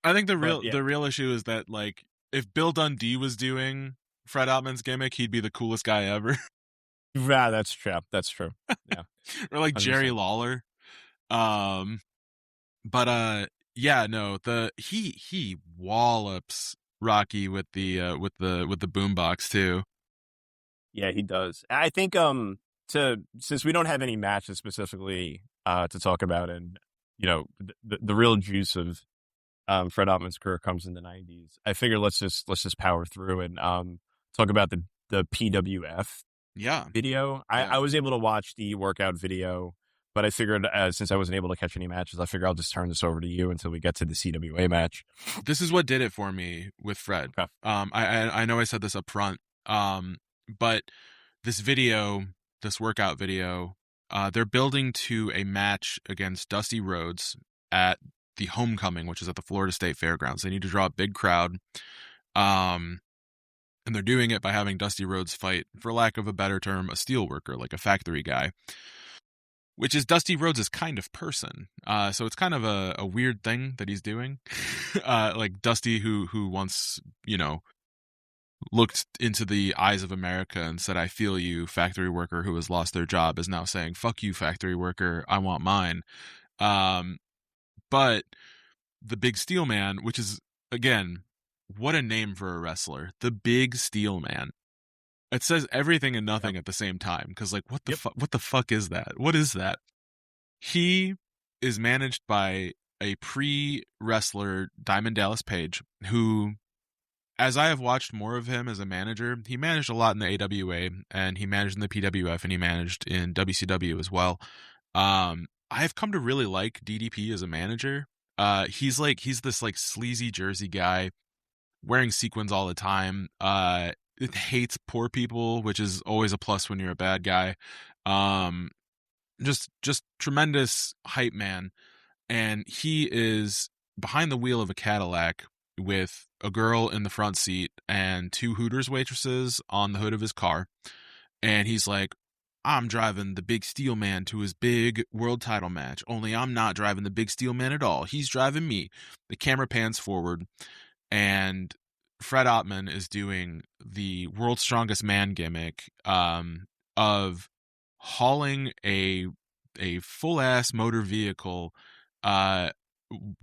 I think the real issue is that like, if Bill Dundee was doing Fred Ottman's gimmick, he'd be the coolest guy ever. Yeah, that's true. Yeah. Or like Jerry Lawler. He wallops Rocky with the boombox too. Yeah, he does. I think since we don't have any matches specifically to talk about, and the real juice of Fred Ottman's career comes in the 90s, I figure let's just power through and talk about the PWF video. I was able to watch the workout video, but I figured since I wasn't able to catch any matches, I figure I'll just turn this over to you until we get to the CWA match. This is what did it for me with Fred. Okay. I know I said this up front, but this workout video, they're building to a match against Dusty Rhodes at the Homecoming, which is at the Florida State Fairgrounds. They need to draw a big crowd. And they're doing it by having Dusty Rhodes fight, for lack of a better term, a steel worker, like a factory guy, which is Dusty Rhodes' kind of person. So it's kind of a weird thing that he's doing. Like Dusty, who once, looked into the eyes of America and said, "I feel you," factory worker who has lost their job is now saying, "Fuck you, factory worker, I want mine." But the Big Steel Man, which is, again, what a name for a wrestler. The Big Steel Man. It says everything and nothing at the same time. Because, like, what the fuck is that? What is that? He is managed by a pre-wrestler, Diamond Dallas Page, who, as I have watched more of him as a manager, he managed a lot in the AWA, and he managed in the PWF, and he managed in WCW as well. I've come to really like DDP as a manager. He's this like sleazy Jersey guy wearing sequins all the time. Hates poor people, which is always a plus when you're a bad guy. Just tremendous hype man. And he is behind the wheel of a Cadillac with a girl in the front seat and 2 Hooters waitresses on the hood of his car. And he's like, "I'm driving the Big Steel Man to his big world title match, only I'm not driving the Big Steel Man at all. He's driving me." The camera pans forward, and Fred Ottman is doing the World's Strongest Man gimmick of hauling a full-ass motor vehicle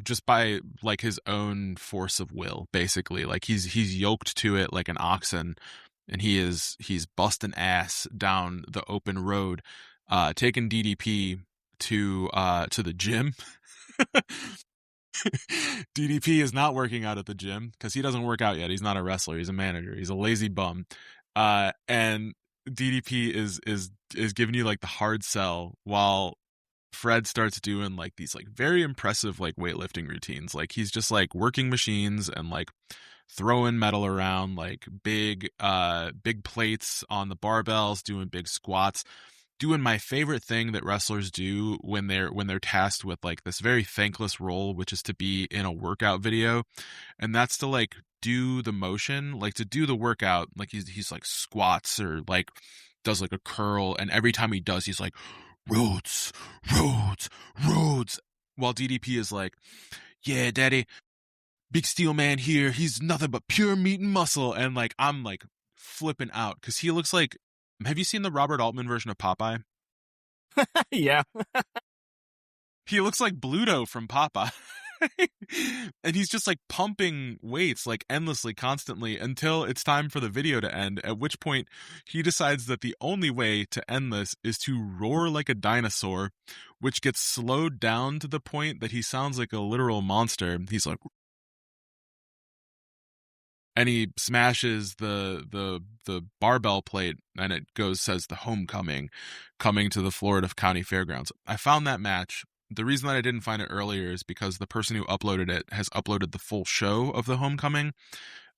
just by like his own force of will, basically. Like he's yoked to it like an oxen, and he's busting ass down the open road, taking DDP to the gym. DDP is not working out at the gym because he doesn't work out yet. He's not a wrestler. He's a manager. He's a lazy bum. And DDP is giving you like the hard sell while Fred starts doing like these like very impressive like weightlifting routines. Like he's just like working machines and like throwing metal around, like big plates on the barbells, doing big squats, doing my favorite thing that wrestlers do when they're tasked with like this very thankless role, which is to be in a workout video. And that's to like do the motion, like to do the workout, like he's like squats or like does like a curl, and every time he does, he's like, "Rhodes, Rhodes, Rhodes," while DDP is like, "Yeah, daddy, Big Steel Man here, he's nothing but pure meat and muscle." And like I'm like flipping out because he looks like, have you seen the Robert Altman version of Popeye? Yeah. He looks like Bluto from Popeye. And he's just like pumping weights like endlessly, constantly, until it's time for the video to end, at which point he decides that the only way to end this is to roar like a dinosaur, which gets slowed down to the point that he sounds like a literal monster. He's like, and he smashes the barbell plate, and it says "The Homecoming, coming to the Florida County Fairgrounds." I found that match. The reason that I didn't find it earlier is because the person who uploaded it has uploaded the full show of The Homecoming.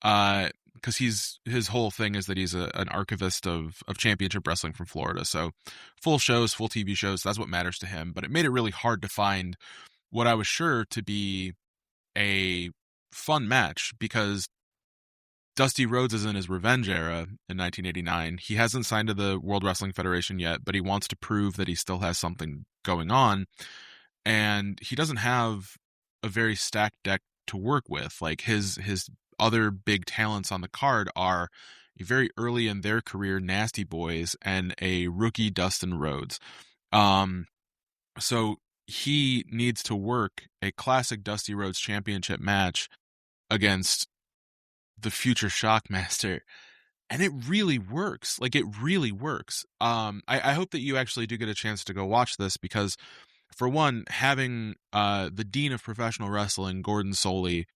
Because his whole thing is that he's an archivist of championship wrestling from Florida. So full shows, full TV shows, that's what matters to him. But it made it really hard to find what I was sure to be a fun match, because Dusty Rhodes is in his revenge era in 1989. He hasn't signed to the World Wrestling Federation yet, but he wants to prove that he still has something going on. And he doesn't have a very stacked deck to work with. Like his other big talents on the card are very early in their career Nasty Boys and a rookie Dustin Rhodes. So he needs to work a classic Dusty Rhodes championship match against the future Shockmaster, and it really works. Like, it really works. I hope that you actually do get a chance to go watch this, because for one, having the Dean of Professional Wrestling, Gordon Soley,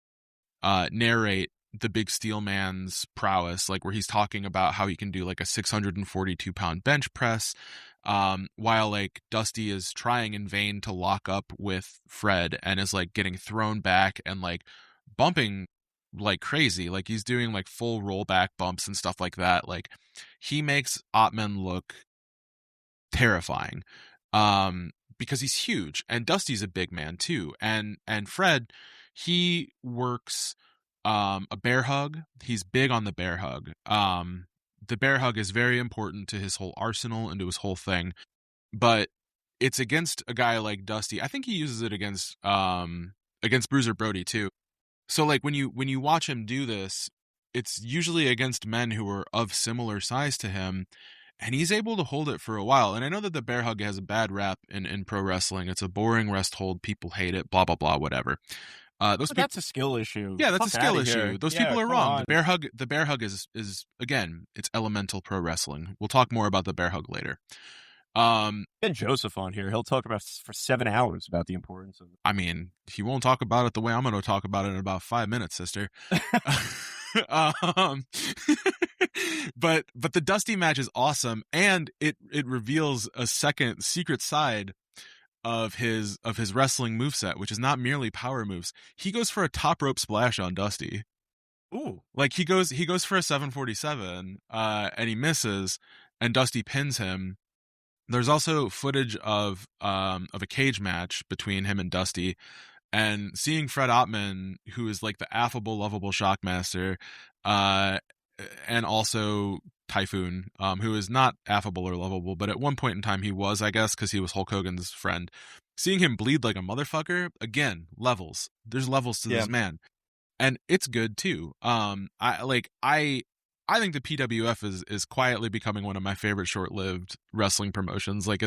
narrate the Big Steel Man's prowess, like where he's talking about how he can do like a 642-pound bench press, while like Dusty is trying in vain to lock up with Fred and is like getting thrown back and like bumping like crazy. Like he's doing like full rollback bumps and stuff like that. Like he makes Ottman look terrifying, because he's huge, and Dusty's a big man too. And Fred, he works a bear hug. He's big on the bear hug. The bear hug is very important to his whole arsenal and to his whole thing, but it's against a guy like Dusty. I think he uses it against Bruiser Brody too. So like when you watch him do this, it's usually against men who are of similar size to him, and he's able to hold it for a while. And I know that the bear hug has a bad rap in pro wrestling. It's a boring rest hold. People hate it, blah, blah, blah, whatever. That's a skill issue. Yeah, that's a Fuck skill outta issue. here. Those Yeah, people are come wrong. on. The bear hug is again, it's elemental pro wrestling. We'll talk more about the bear hug later. Get Joseph on here. He'll talk about for 7 hours about the importance of. I mean, he won't talk about it the way I'm going to talk about it in about 5 minutes, sister. But the Dusty match is awesome, and it reveals a second secret side of his wrestling moveset, which is not merely power moves. He goes for a top rope splash on Dusty. Ooh. Like he goes for a 747 and he misses, and Dusty pins him. There's also footage of a cage match between him and Dusty, and seeing Fred Ottman, who is like the affable, lovable Shockmaster, and also Typhoon, who is not affable or lovable, but at one point in time he was, I guess, because he was Hulk Hogan's friend. Seeing him bleed like a motherfucker, again, levels. There's levels to this man, and it's good too. I think the PWF is quietly becoming one of my favorite short-lived wrestling promotions. Like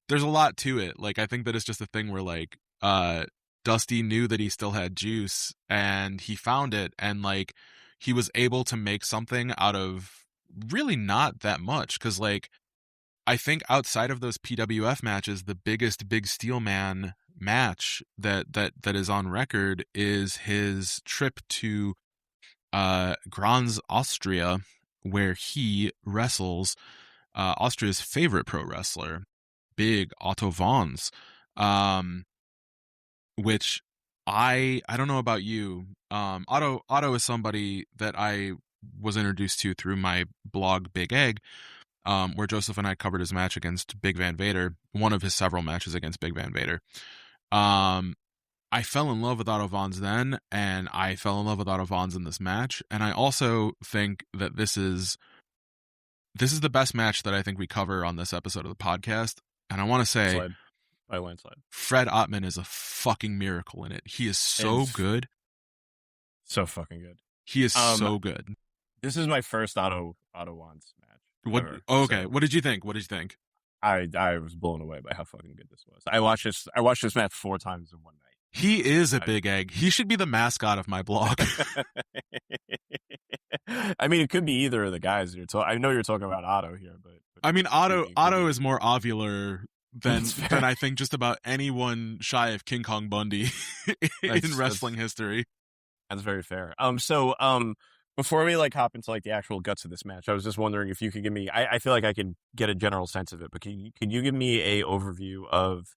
there's a lot to it. Like I think that it's just a thing where like Dusty knew that he still had juice, and he found it, and like he was able to make something out of really not that much. Because like I think outside of those PWF matches, the biggest Big Steel Man match that is on record is his trip to Graz, Austria, where he wrestles Austria's favorite pro wrestler, Big Otto Wanz, which I don't know about you. Otto is somebody that I was introduced to through my blog Big Egg, where Joseph and I covered his match against Big Van Vader, one of his several matches against Big Van Vader. I fell in love with Otto Wanz then, and I fell in love with Otto Wanz in this match. And I also think that this is the best match that I think we cover on this episode of the podcast. And I want to say, by landslide, Fred Ottman is a fucking miracle in it. He is so good. So fucking good. He is so good. This is my first Otto Wanz match. What? Ever, okay. so. What did you think? I was blown away by how fucking good this was. I watched this match 4 times in one night. He is a big egg. He should be the mascot of my blog. I mean, it could be either of the guys. I know you're talking about Otto here, but I mean, Otto is more ovular than I think just about anyone shy of King Kong Bundy in wrestling history. That's very fair. So before we hop into the actual guts of this match, I was just wondering if you could give me. I feel like I can get a general sense of it, but can you give me a overview of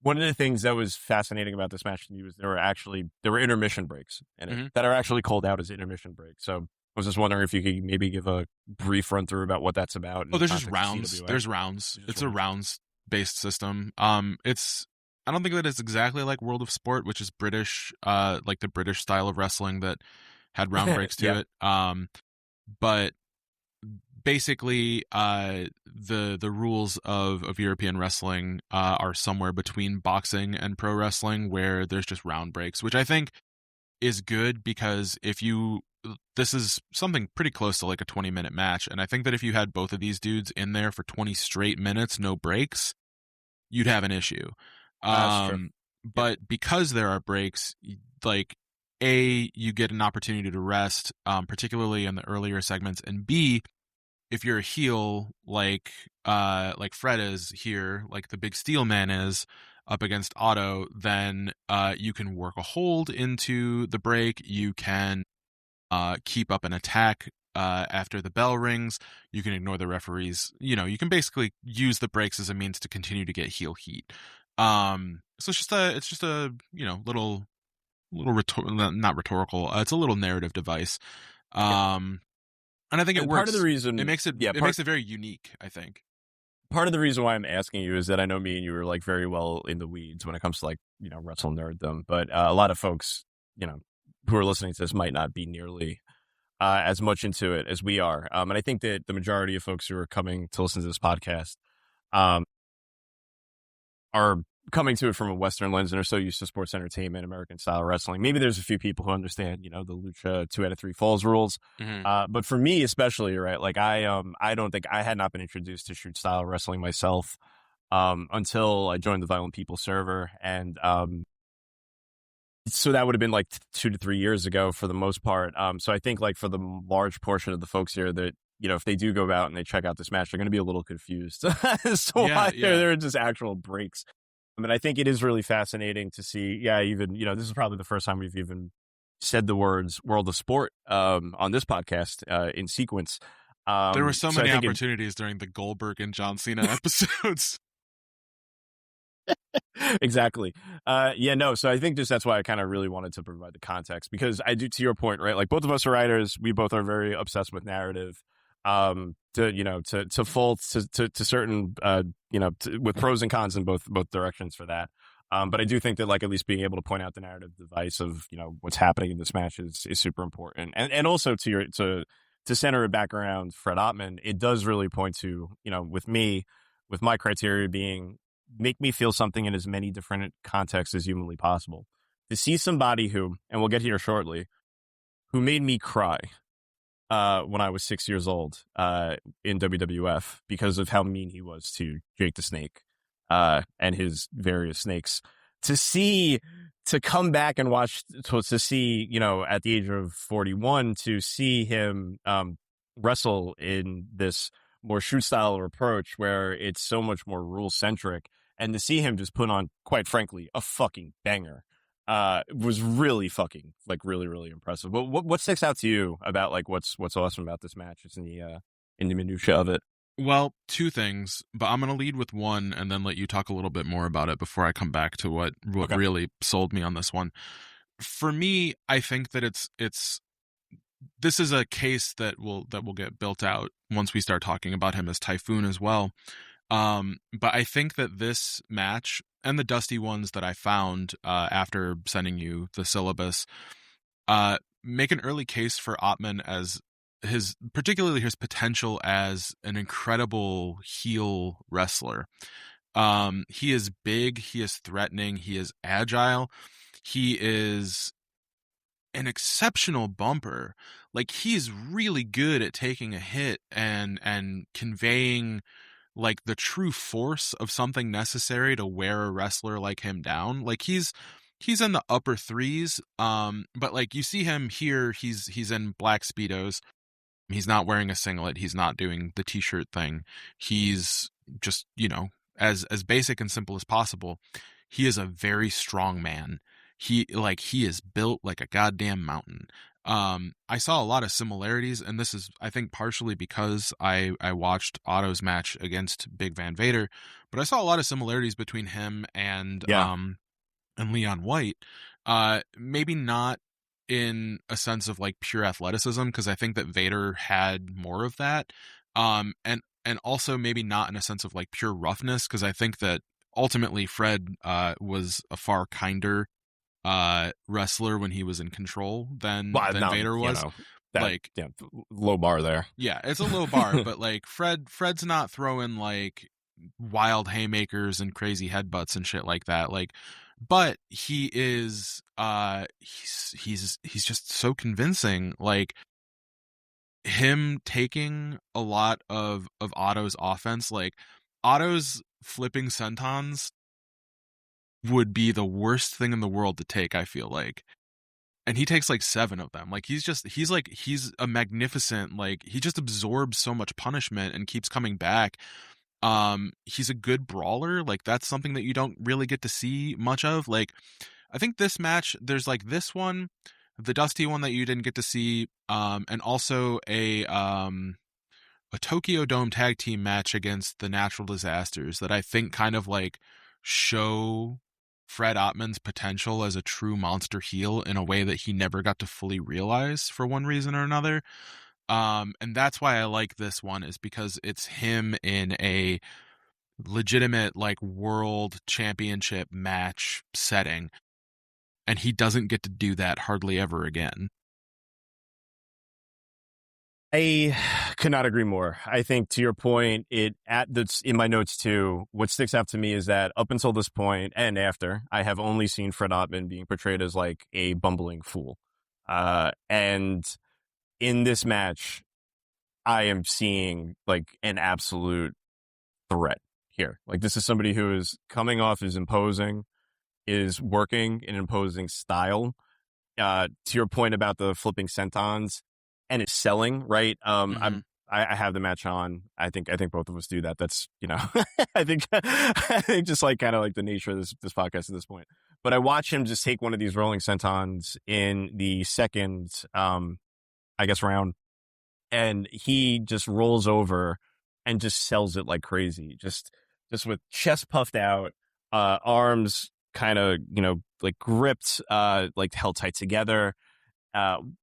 one of the things that was fascinating about this match to me was there were intermission breaks in it that are actually called out as intermission breaks. So I was just wondering if you could maybe give a brief run through about what that's about. Oh, there's just rounds. There's rounds. It's a rounds based system. I don't think that it's exactly like World of Sport, which is British, like the British style of wrestling that had round breaks to it. But basically, the rules of European wrestling are somewhere between boxing and pro wrestling, where there's just round breaks, which I think is good because this is something pretty close to like a 20-minute match, and I think that if you had both of these dudes in there for 20 straight minutes, no breaks, you'd have an issue. That's true. But because there are breaks, you get an opportunity to rest, particularly in the earlier segments, and B, if you're a heel like Fred is here, like the Big Steel Man is up against Otto, then you can work a hold into the break. You can keep up an attack after the bell rings. You can ignore the referees. You can basically use the breaks as a means to continue to get heel heat. So it's just a little not rhetorical. It's a little narrative device. And I think it works. Part of the reason it makes it very unique, I think. Part of the reason why I'm asking you is that I know me and you are very well in the weeds when it comes to wrestle nerddom, but a lot of folks, who are listening to this might not be nearly as much into it as we are. And I think that the majority of folks who are coming to listen to this podcast are coming to it from a Western lens and are so used to sports entertainment, American style wrestling. Maybe there's a few people who understand, the Lucha 2 out of 3 falls rules. But for me, especially, right, like I don't think I had not been introduced to shoot style wrestling myself until I joined the Violent People server. And so that would have been like 2 to 3 years ago for the most part. So I think like for the large portion of the folks here that, if they do go out and they check out this match, they're going to be a little confused as to why there are just actual breaks. I mean, I think it is really fascinating to see. Yeah, even, this is probably the first time we've even said the words World of Sport on this podcast in sequence. There were so many opportunities during the Goldberg and John Cena episodes. Exactly. So I think that's why I kind of really wanted to provide the context, because I do, to your point, right? Like both of us are writers. We both are very obsessed with narrative. To fault to certain with pros and cons in both directions for that. But I do think that like at least being able to point out the narrative device of what's happening in this match is super important. And also to center it back around Fred Ottman, it does really point to, with my criteria being make me feel something in as many different contexts as humanly possible. To see somebody who, and we'll get here shortly, who made me cry when I was 6 years old in WWF because of how mean he was to Jake the Snake and his various snakes. To come back and watch, to see, at the age of 41, to see him wrestle in this more shoot style approach where it's so much more rule centric, and to see him just put on, quite frankly, a fucking banger. Was really fucking really, really impressive. But what sticks out to you about like what's awesome about this match? It's in the minutia of it. Well, 2 things, but I'm going to lead with one and then let you talk a little bit more about it before I come back to what really sold me on this one. For me, I think that this is a case that will get built out once we start talking about him as Typhoon as well. But I think that this match and the dusty ones that I found after sending you the syllabus make an early case for Ottman as particularly his potential as an incredible heel wrestler. He is big, he is threatening, he is agile, he is an exceptional bumper. Like he's really good at taking a hit and conveying like the true force of something necessary to wear a wrestler like him down. Like he's in the upper 3s, but like you see him here, he's in black Speedos. He's not wearing a singlet. He's not doing the t-shirt thing. He's just, as basic and simple as possible. He is a very strong man. He is built like a goddamn mountain. I saw a lot of similarities, and this is, I think, partially because I watched Otto's match against Big Van Vader, but I saw a lot of similarities between him and Leon White. Maybe not in a sense of like pure athleticism, because I think that Vader had more of that. And also maybe not in a sense of like pure roughness, because I think that ultimately Fred was a far kinder wrestler when he was in control than Vader was. Low bar there. Yeah, it's a low bar, but like Fred's not throwing like wild haymakers and crazy headbutts and shit like that. Like, but he is he's just so convincing. Like him taking a lot of Otto's offense, like Otto's flipping sentons would be the worst thing in the world to take, I feel like. And he takes like 7 of them. Like he's a magnificent, like he just absorbs so much punishment and keeps coming back. He's a good brawler. Like that's something that you don't really get to see much of. Like I think this match, there's like this one, the dusty one that you didn't get to see, and also a Tokyo Dome tag team match against the Natural Disasters that I think kind of like show Fred Ottman's potential as a true monster heel in a way that he never got to fully realize for one reason or another. And that's why I like this one, is because it's him in a legitimate like world championship match setting, and he doesn't get to do that hardly ever again. I Could not agree more. I think to your point, that's in my notes too. What sticks out to me is that up until this point and after, I have only seen Fred Ottman being portrayed as like a bumbling fool. And in this match, I am seeing like an absolute threat here. Like this is somebody who is coming off as imposing, is working in an imposing style. To your point about the flipping sentons and it's selling, right? I have the match on. I think both of us do that. That's, I think just like kind of like the nature of this podcast at this point. But I watch him just take one of these rolling sentons in the second, round, and he just rolls over and just sells it like crazy. Just with chest puffed out, arms kind of, like gripped, like held tight together,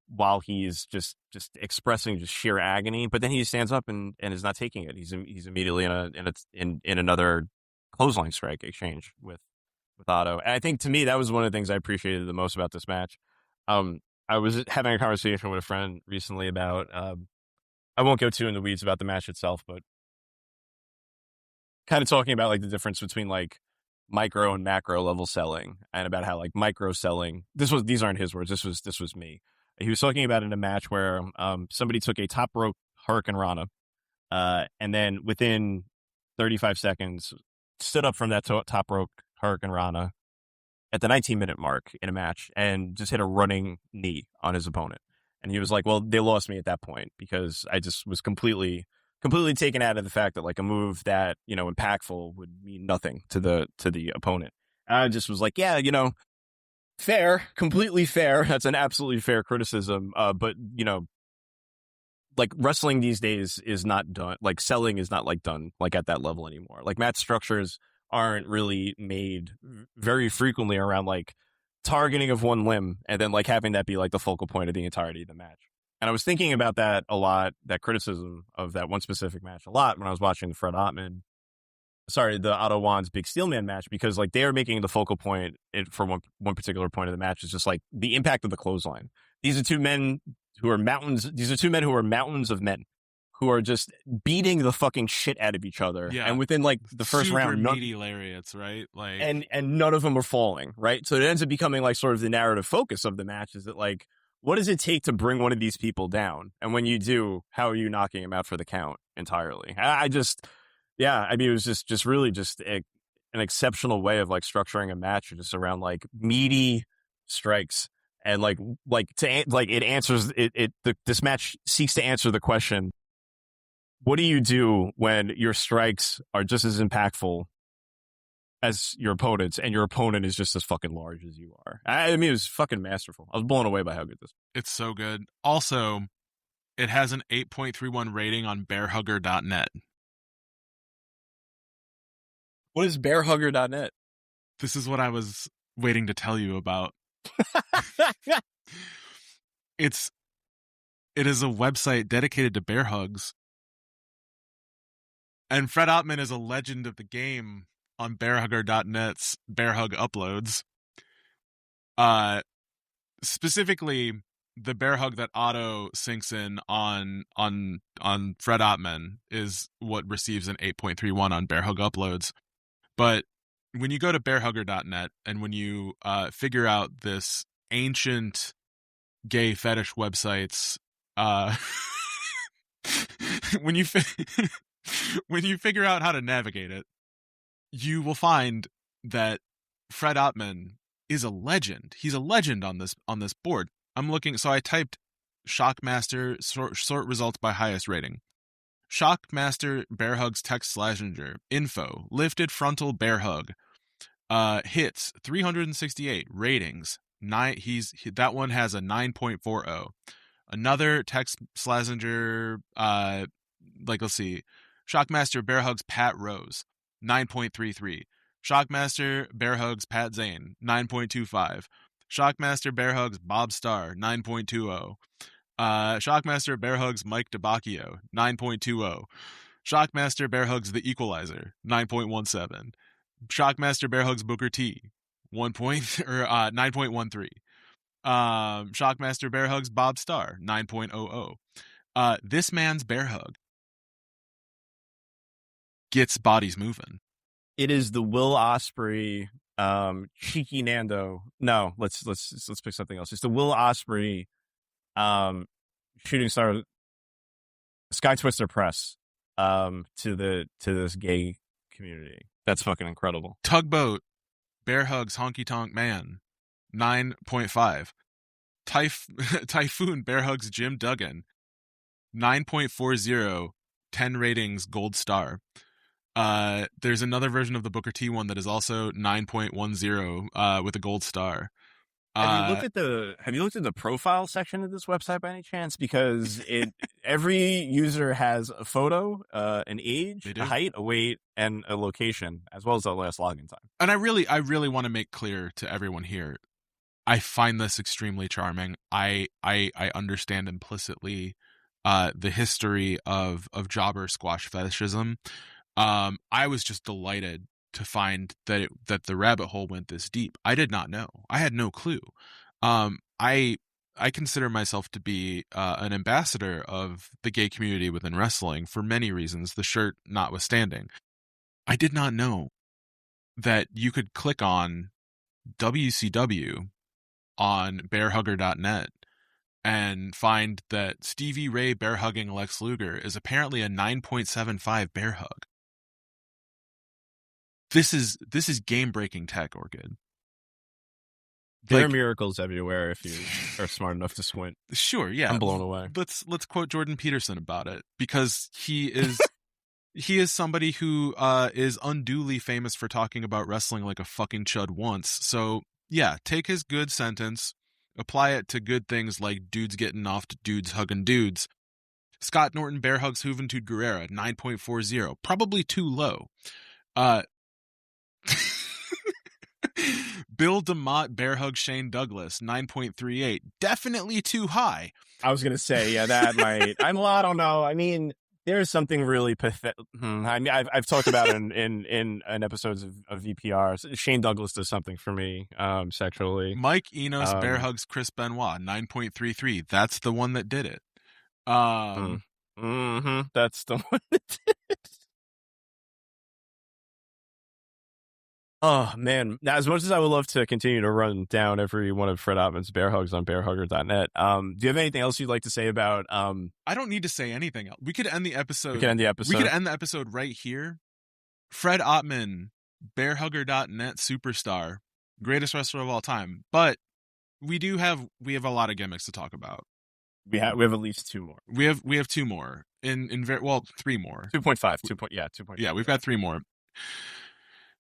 while he's just expressing just sheer agony. But then he stands up and is not taking it. He's immediately in another clothesline strike exchange with Otto. And I think to me that was one of the things I appreciated the most about this match. I was having a conversation with a friend recently about, I won't go too in the weeds about the match itself, but kind of talking about like the difference between like micro and macro level selling, and about how like micro selling, these aren't his words, this was me. He was talking about in a match where somebody took a top rope Hurricane Rana, and then within 35 seconds stood up from that top rope Hurricane Rana at the 19-minute mark in a match and just hit a running knee on his opponent. And he was like, well, they lost me at that point because I just was completely taken out of the fact that like a move that, impactful would mean nothing to the opponent. And I just was like, yeah, fair, completely fair. That's an absolutely fair criticism. But, like wrestling these days is not done. Like selling is not like done like at that level anymore. Like match structures aren't really made very frequently around like targeting of one limb and then like having that be like the focal point of the entirety of the match. And I was thinking about that a lot, that criticism of that one specific match a lot when I was watching the Otto Wands Big Steelman match, because like they are making the focal point for one particular point of the match is just like the impact of the clothesline. These are two men who are mountains. These are two men who are mountains of men who are just beating the fucking shit out of each other. Yeah. And within like the first round, meaty lariats, right? Like, and none of them are falling, right? So it ends up becoming like sort of the narrative focus of the match is that like, what does it take to bring one of these people down? And when you do, how are you knocking him out for the count entirely? It was just really just an exceptional way of like structuring a match just around like meaty strikes. And this match seeks to answer the question, what do you do when your strikes are just as impactful as your opponent's, and your opponent is just as fucking large as you are? I mean, it was fucking masterful. I was blown away by how good this was. It's so good. Also, it has an 8.31 rating on bearhugger.net. What is bearhugger.net? This is what I was waiting to tell you about. It is a website dedicated to bear hugs. And Fred Ottman is a legend of the game on bearhugger.net's bear hug uploads. Specifically, the bear hug that Otto sinks in on Fred Ottman is what receives an 8.31 on bear hug uploads. But when you go to bearhugger.net and when you figure out this ancient gay fetish website's when you figure out how to navigate it, you will find that Fred Ottman is a legend. He's a legend on this board. I'm looking, so I typed Shockmaster sort results by highest rating. Shockmaster bear hugs text slasher info lifted frontal bear hug hits 368 ratings. That one has a 9.40. Another text slasher let's see, Shockmaster bear hugs Pat Rose 9.33. Shockmaster bear hugs Pat Zane 9.25. Shockmaster bear hugs Bob Starr 9.20. Shockmaster bear hugs Mike DeBacchio 9.20. Shockmaster bear hugs The Equalizer 9.17. Shockmaster bear hugs Booker T 9.13. Shockmaster bear hugs Bob Starr 9.00. This man's bear hug gets bodies moving. It is the Will Ospreay, cheeky Nando. No, let's pick something else. It's the Will Ospreay, shooting star, Sky Twister press, to this gay community. That's fucking incredible. Tugboat, bear hugs honky tonk man, 9.5. Typhoon bear hugs Jim Duggan, 9.40, 10 ratings, gold star. There's another version of the Booker T one that is also 9.10 with a gold star. Have you looked at the profile section of this website by any chance? Because every user has a photo, an age, a height, a weight, and a location, as well as the last login time. And I really want to make clear to everyone here, I find this extremely charming. I understand implicitly the history of jobber squash fetishism. I was just delighted to find that the rabbit hole went this deep. I did not know. I had no clue. I consider myself to be an ambassador of the gay community within wrestling for many reasons, the shirt notwithstanding. I did not know that you could click on WCW on bearhugger.net and find that Stevie Ray bear hugging Lex Luger is apparently a 9.75 bear hug. This is game-breaking tech, Orchid. There are miracles everywhere if you are smart enough to squint. Sure, yeah. I'm blown away. Let's quote Jordan Peterson about it, because he is he is somebody who is unduly famous for talking about wrestling like a fucking chud once. So yeah, take his good sentence, apply it to good things like dudes getting off to dudes hugging dudes. Scott Norton bear hugs Juventud Guerrera, 9.40, probably too low. Bill DeMott bear hug Shane Douglas, 9.38, definitely too high. I was gonna say, yeah, that might. I don't know. I mean, there's something really pathetic. I mean, I've talked about it in episodes of VPR. Shane Douglas does something for me, sexually. Mike Enos bear hugs Chris Benoit, 9.33. That's the one that did it. That's the one that did it. Oh, man. Now, as much as I would love to continue to run down every one of Fred Ottman's bear hugs on bearhugger.net, do you have anything else you'd like to say about... I don't need to say anything else. We could end the episode. We could end the episode right here. Fred Ottman, bearhugger.net superstar, greatest wrestler of all time. But we have a lot of gimmicks to talk about. We have at least two more. We have two more. Three more. 2.5. Yeah, we've got three more.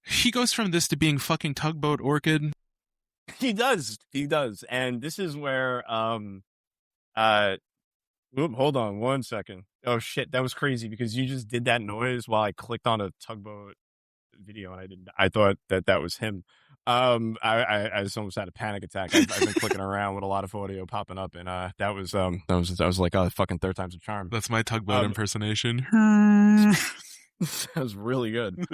He goes from this to being fucking Tugboat Orchid. He does. And this is where, hold on 1 second. Oh shit, that was crazy because you just did that noise while I clicked on a Tugboat video and I thought that was him. I just almost had a panic attack. I've been clicking around with a lot of audio popping up, and that was like, oh, fucking third time's a charm. That's my Tugboat impersonation. That was really good.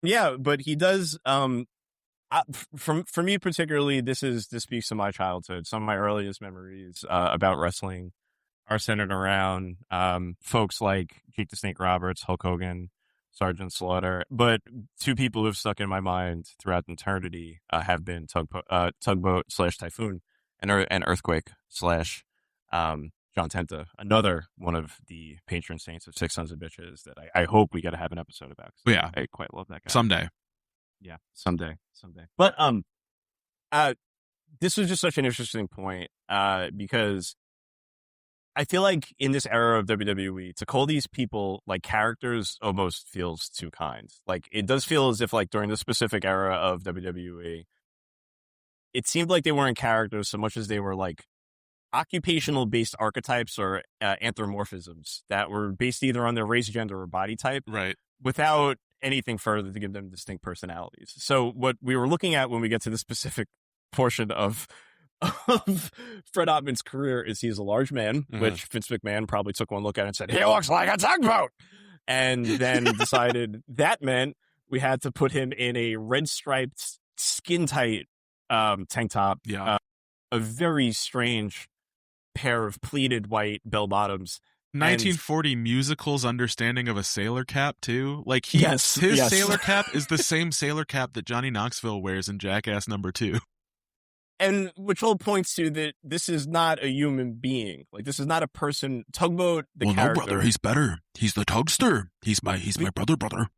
Yeah, but he does. For me particularly, this speaks to my childhood. Some of my earliest memories about wrestling are centered around folks like Jake the Snake Roberts, Hulk Hogan, Sergeant Slaughter. But two people who've stuck in my mind throughout eternity have been Tugboat / Typhoon and Earthquake / John Tenta, another one of the patron saints of Six Sons of Bitches that I hope we get to have an episode about. Yeah. I quite love that guy. Someday. Yeah, someday. But this was just such an interesting point because I feel like in this era of WWE, to call these people like characters almost feels too kind. Like it does feel as if like during the specific era of WWE, it seemed like they weren't characters so much as they were like occupational based archetypes or anthropomorphisms that were based either on their race, gender, or body type, right? Without anything further to give them distinct personalities. So what we were looking at when we get to the specific portion of Fred Ottman's career is he's a large man, which Vince McMahon probably took one look at and said, he looks like a tugboat. And then decided that meant we had to put him in a red striped, skin tight tank top. Yeah. A very strange pair of pleated white bell bottoms 1940 musicals understanding of a sailor cap too. Like his yes. sailor cap is the same sailor cap that Johnny Knoxville wears in Jackass #2. And which all points to that this is not a human being. Like, this is not a person. Tugboat, the character. No, brother, he's better. He's the Tugster. He's my brother.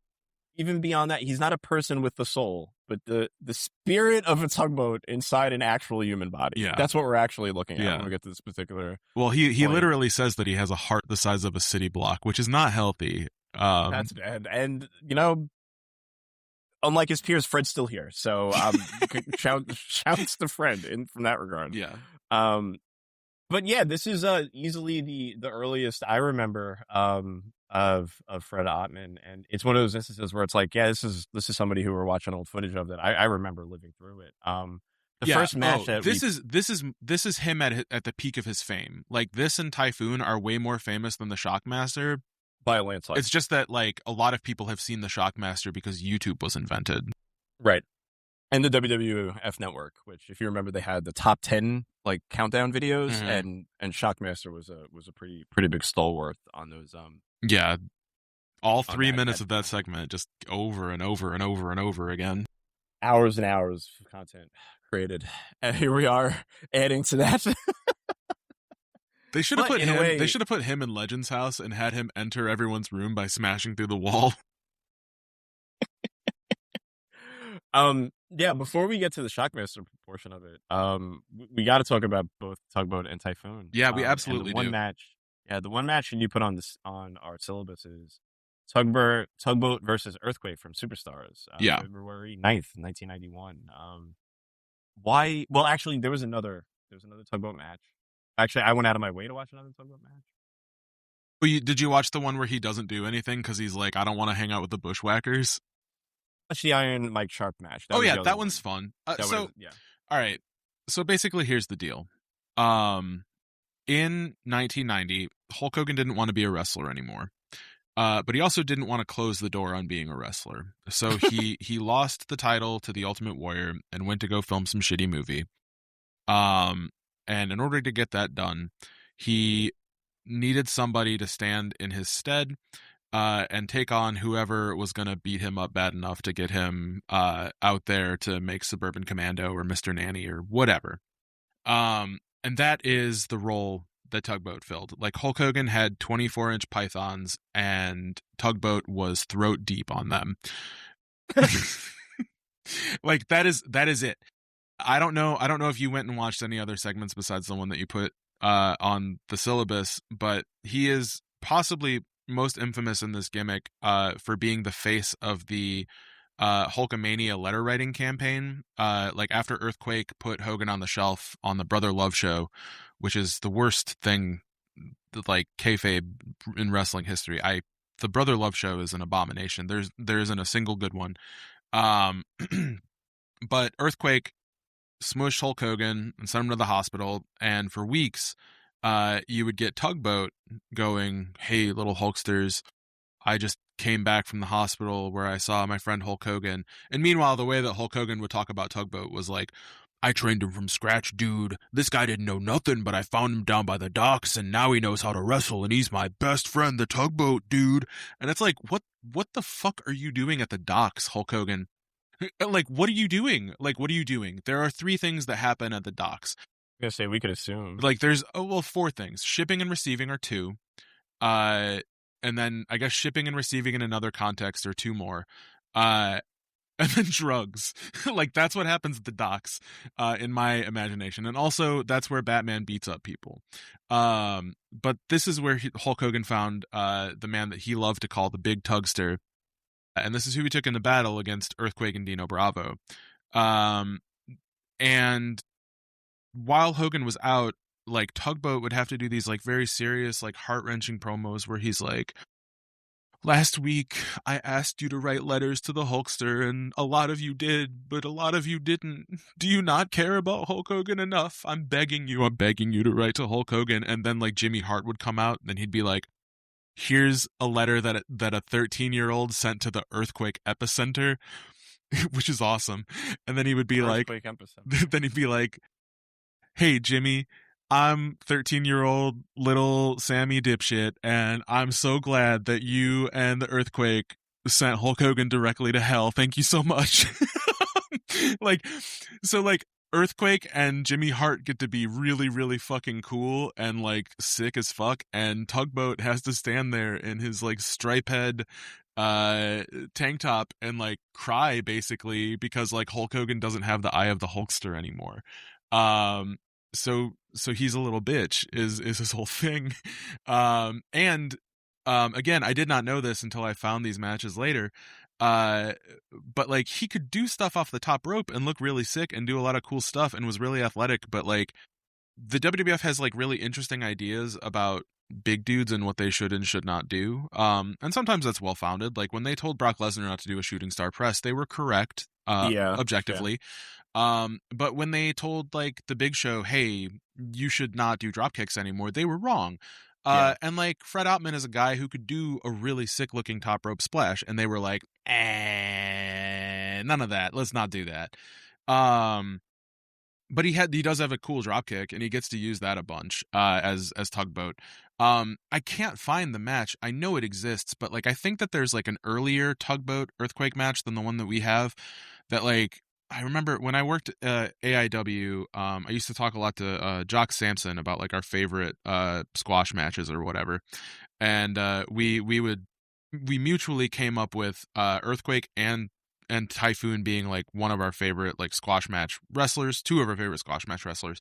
Even beyond that, he's not a person with the soul, but the spirit of a tugboat inside an actual human body. Yeah. That's what we're actually looking at when we get to this particular. Well, he point. literally says that he has a heart the size of a city block, which is not healthy. That's bad. And, you know, unlike his peers, Fred's still here. So shouts to Fred from that regard. Yeah. But yeah, this is easily the earliest I remember of Fred Ottman, and it's one of those instances where it's like, yeah, this is somebody who we're watching old footage of that I remember living through it. The first match that this is him at the peak of his fame. Like, this and Typhoon are way more famous than the Shockmaster. By a landslide. It's just that, like, a lot of people have seen the Shockmaster because YouTube was invented. Right. And the WWF Network, which, if you remember, they had the top 10 like countdown videos, and Shockmaster was a pretty big stalwart on those. Yeah, all 3 minutes of that segment, just over and over and over and over again. Hours and hours of content created, and here we are adding to that. They should have put him. They should have put him in Legend's house and had him enter everyone's room by smashing through the wall. Yeah, before we get to the Shockmaster portion of it, we got to talk about both Tugboat and Typhoon. Yeah, we absolutely do. The one match you put on our syllabus is Tugboat versus Earthquake from Superstars. February 9th, 1991. Why? Well, actually, there was another Tugboat match. Actually, I went out of my way to watch another Tugboat match. Well, did you watch the one where he doesn't do anything because he's like, I don't want to hang out with the Bushwhackers? Watch the Iron Mike Sharp match. That one's fun. All right. So basically, here's the deal. In 1990, Hulk Hogan didn't want to be a wrestler anymore. But he also didn't want to close the door on being a wrestler. So he lost the title to the Ultimate Warrior and went to go film some shitty movie. And in order to get that done, he needed somebody to stand in his stead and take on whoever was going to beat him up bad enough to get him out there to make Suburban Commando or Mr. Nanny or whatever. And that is the role that Tugboat filled. Like, Hulk Hogan had 24-inch pythons and Tugboat was throat deep on them. Like, that is it. I don't know if you went and watched any other segments besides the one that you put on the syllabus, but he is possibly most infamous in this gimmick for being the face of the Hulkamania letter writing campaign. Like, after Earthquake put Hogan on the shelf on the Brother Love show, which is the worst thing, like, kayfabe in wrestling history. The Brother Love show is an abomination. There isn't a single good one. But Earthquake smushed Hulk Hogan and sent him to the hospital, and for weeks you would get Tugboat going, "Hey, little Hulksters, I just came back from the hospital where I saw my friend Hulk Hogan." And meanwhile, the way that Hulk Hogan would talk about Tugboat was like, "I trained him from scratch, dude. This guy didn't know nothing, but I found him down by the docks, and now he knows how to wrestle, and he's my best friend, the Tugboat, dude." And it's like, what the fuck are you doing at the docks, Hulk Hogan? Like, what are you doing? There are 3 things that happen at the docks. I'm gonna say we could assume. Like, there's 4 things. Shipping and receiving are 2. And then I guess shipping and receiving in another context are 2 more. And then drugs. Like, that's what happens at the docks, in my imagination. And also, that's where Batman beats up people. But this is where Hulk Hogan found the man that he loved to call the Big Tugster. And this is who he took in the battle against Earthquake and Dino Bravo. And while Hogan was out, like, Tugboat would have to do these, like, very serious, like, heart-wrenching promos where he's like, "Last week, I asked you to write letters to the Hulkster, and a lot of you did, but a lot of you didn't. Do you not care about Hulk Hogan enough? I'm begging you to write to Hulk Hogan." And then, like, Jimmy Hart would come out, and then he'd be like, "Here's a letter that a 13-year-old sent to the Earthquake epicenter," which is awesome. And then he would be like, "Hey, Jimmy, I'm 13-year-old little Sammy dipshit, and I'm so glad that you and the Earthquake sent Hulk Hogan directly to hell. Thank you so much. like, so like Earthquake and Jimmy Hart get to be really, really fucking cool and like sick as fuck, and Tugboat has to stand there in his like stripe head tank top and like cry basically because like Hulk Hogan doesn't have the eye of the Hulkster anymore. So he's a little bitch is his whole thing. And again, I did not know this until I found these matches later. But like he could do stuff off the top rope and look really sick and do a lot of cool stuff and was really athletic, but like the WWF has like really interesting ideas about big dudes and what they should and should not do. And sometimes that's well founded. Like when they told Brock Lesnar not to do a shooting star press, they were correct, objectively. Yeah. But when they told like the Big Show, hey, you should not do drop kicks anymore, they were wrong. And like Fred Ottman is a guy who could do a really sick looking top rope splash, and they were like, none of that. Let's not do that. But he does have a cool drop kick, and he gets to use that a bunch as Tugboat. I can't find the match. I know it exists, but like I think that there's like an earlier Tugboat Earthquake match than the one that we have. That like I remember when I worked AIW, I used to talk a lot to Jock Sampson about like our favorite squash matches or whatever, and we mutually came up with Earthquake and Typhoon being like one of our favorite like squash match wrestlers, two of our favorite squash match wrestlers.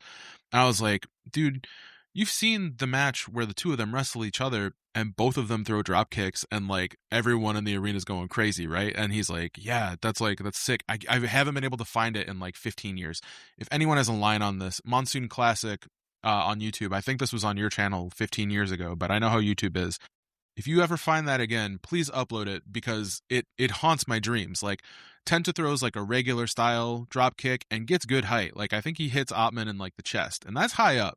And I was like, dude, you've seen the match where the two of them wrestle each other and both of them throw drop kicks and like everyone in the arena is going crazy, right? And he's like, yeah, that's sick. I haven't been able to find it in like 15 years. If anyone has a line on this, Monsoon Classic on YouTube, I think this was on your channel 15 years ago, but I know how YouTube is. If you ever find that again, please upload it because it haunts my dreams. Like Tenta throws like a regular style drop kick and gets good height. Like I think he hits Ottman in like the chest, and that's high up.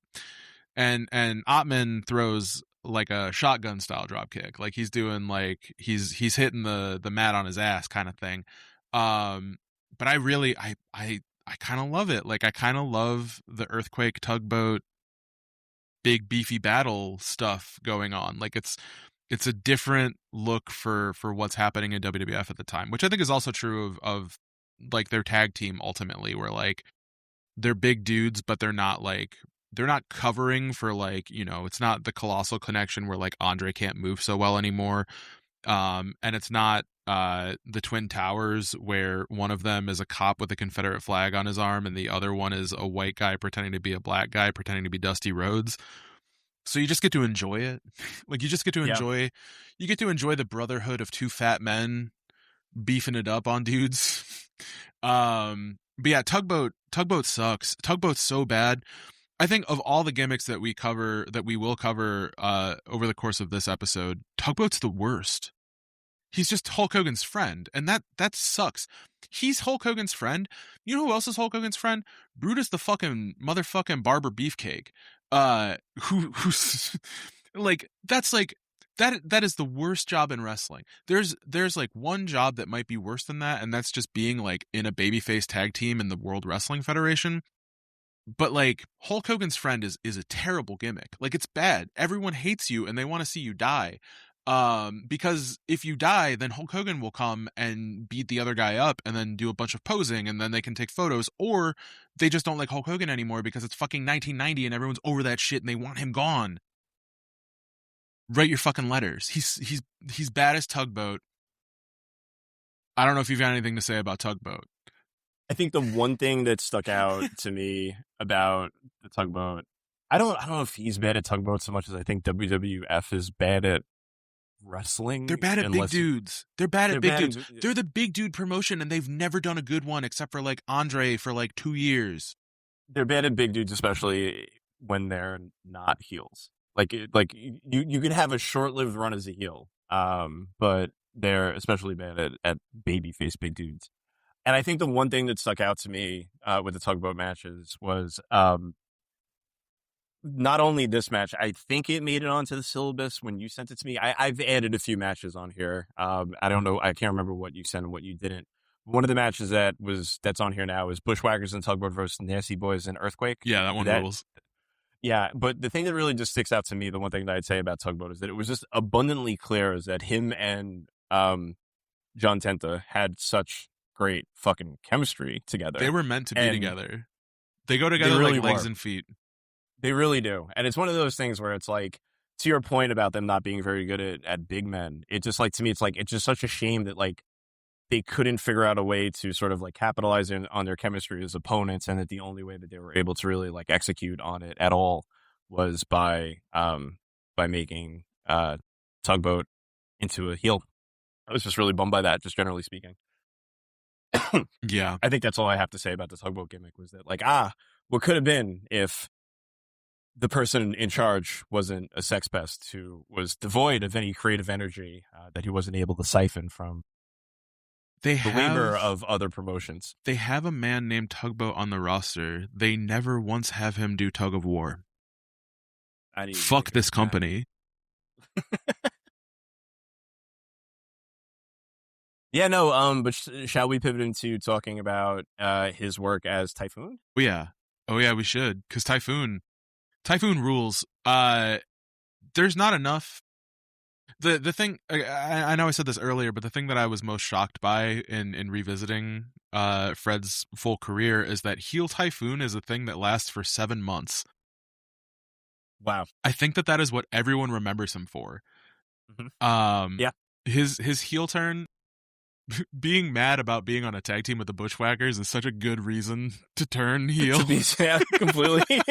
And Ottman throws like a shotgun style drop kick. Like he's doing like he's hitting the mat on his ass kind of thing. But I really I kind of love it. Like I kind of love the Earthquake Tugboat big beefy battle stuff going on. Like it's a different look for what's happening in WWF at the time, which I think is also true of like their tag team ultimately, where like they're big dudes, but they're not covering for like, you know, it's not the Colossal Connection where like Andre can't move so well anymore. And it's not the Twin Towers where one of them is a cop with a Confederate flag on his arm and the other one is a white guy pretending to be a black guy pretending to be Dusty Rhodes. So you just get to enjoy it. Like you just get to enjoy, you get to enjoy the brotherhood of two fat men beefing it up on dudes. But yeah, Tugboat sucks. Tugboat's so bad. I think of all the gimmicks that we will cover over the course of this episode, Tugboat's the worst. He's just Hulk Hogan's friend, and that sucks. He's Hulk Hogan's friend. You know who else is Hulk Hogan's friend? Brutus the fucking motherfucking Barber Beefcake. Who's like that's like that is the worst job in wrestling. There's like one job that might be worse than that, and that's just being like in a babyface tag team in the World Wrestling Federation. But like Hulk Hogan's friend is a terrible gimmick. Like it's bad. Everyone hates you and they want to see you die. Because if you die, then Hulk Hogan will come and beat the other guy up and then do a bunch of posing and then they can take photos, or they just don't like Hulk Hogan anymore because it's fucking 1990 and everyone's over that shit and they want him gone. Write your fucking letters. He's bad as Tugboat. I don't know if you've got anything to say about Tugboat. I think the one thing that stuck out to me about the Tugboat, I don't know if he's bad at Tugboat so much as I think WWF is bad at wrestling. They're bad at big dudes. They're bad at big dudes. They're the big dude promotion, and they've never done a good one except for like Andre for like 2 years. They're bad at big dudes, especially when they're not heels. Like you can have a short-lived run as a heel, but they're especially bad at babyface big dudes. And I think the one thing that stuck out to me with the Tugboat matches was not only this match, I think it made it onto the syllabus when you sent it to me. I've added a few matches on here. I don't know. I can't remember what you sent and what you didn't. One of the matches that's on here now is Bushwhackers and Tugboat versus Nasty Boys and Earthquake. Yeah, that one rules. Yeah, but the thing that really just sticks out to me, the one thing that I'd say about Tugboat is that it was just abundantly clear is that him and John Tenta had such great fucking chemistry together. They were meant to be together. They go together really like legs and feet. They really do. And it's one of those things where it's like, to your point about them not being very good at big men, it just like, to me, it's like, it's just such a shame that like they couldn't figure out a way to sort of like capitalize on their chemistry as opponents, and that the only way that they were able to really like execute on it at all was by making Tugboat into a heel. I was just really bummed by that, just generally speaking. Yeah. I think that's all I have to say about the Tugboat gimmick, was that like, what could have been if the person in charge wasn't a sex pest who was devoid of any creative energy that he wasn't able to siphon from the labor of other promotions. They have a man named Tugboat on the roster. They never once have him do Tug of War. Fuck this company. Yeah, no, but shall we pivot into talking about his work as Typhoon? Oh yeah, we should, because Typhoon rules. There's not enough. The thing, I know I said this earlier, but the thing that I was most shocked by in revisiting Fred's full career is that heel Typhoon is a thing that lasts for 7 months. Wow. I think that is what everyone remembers him for. Mm-hmm. Yeah. His heel turn, being mad about being on a tag team with the Bushwhackers, is such a good reason to turn heel. Completely.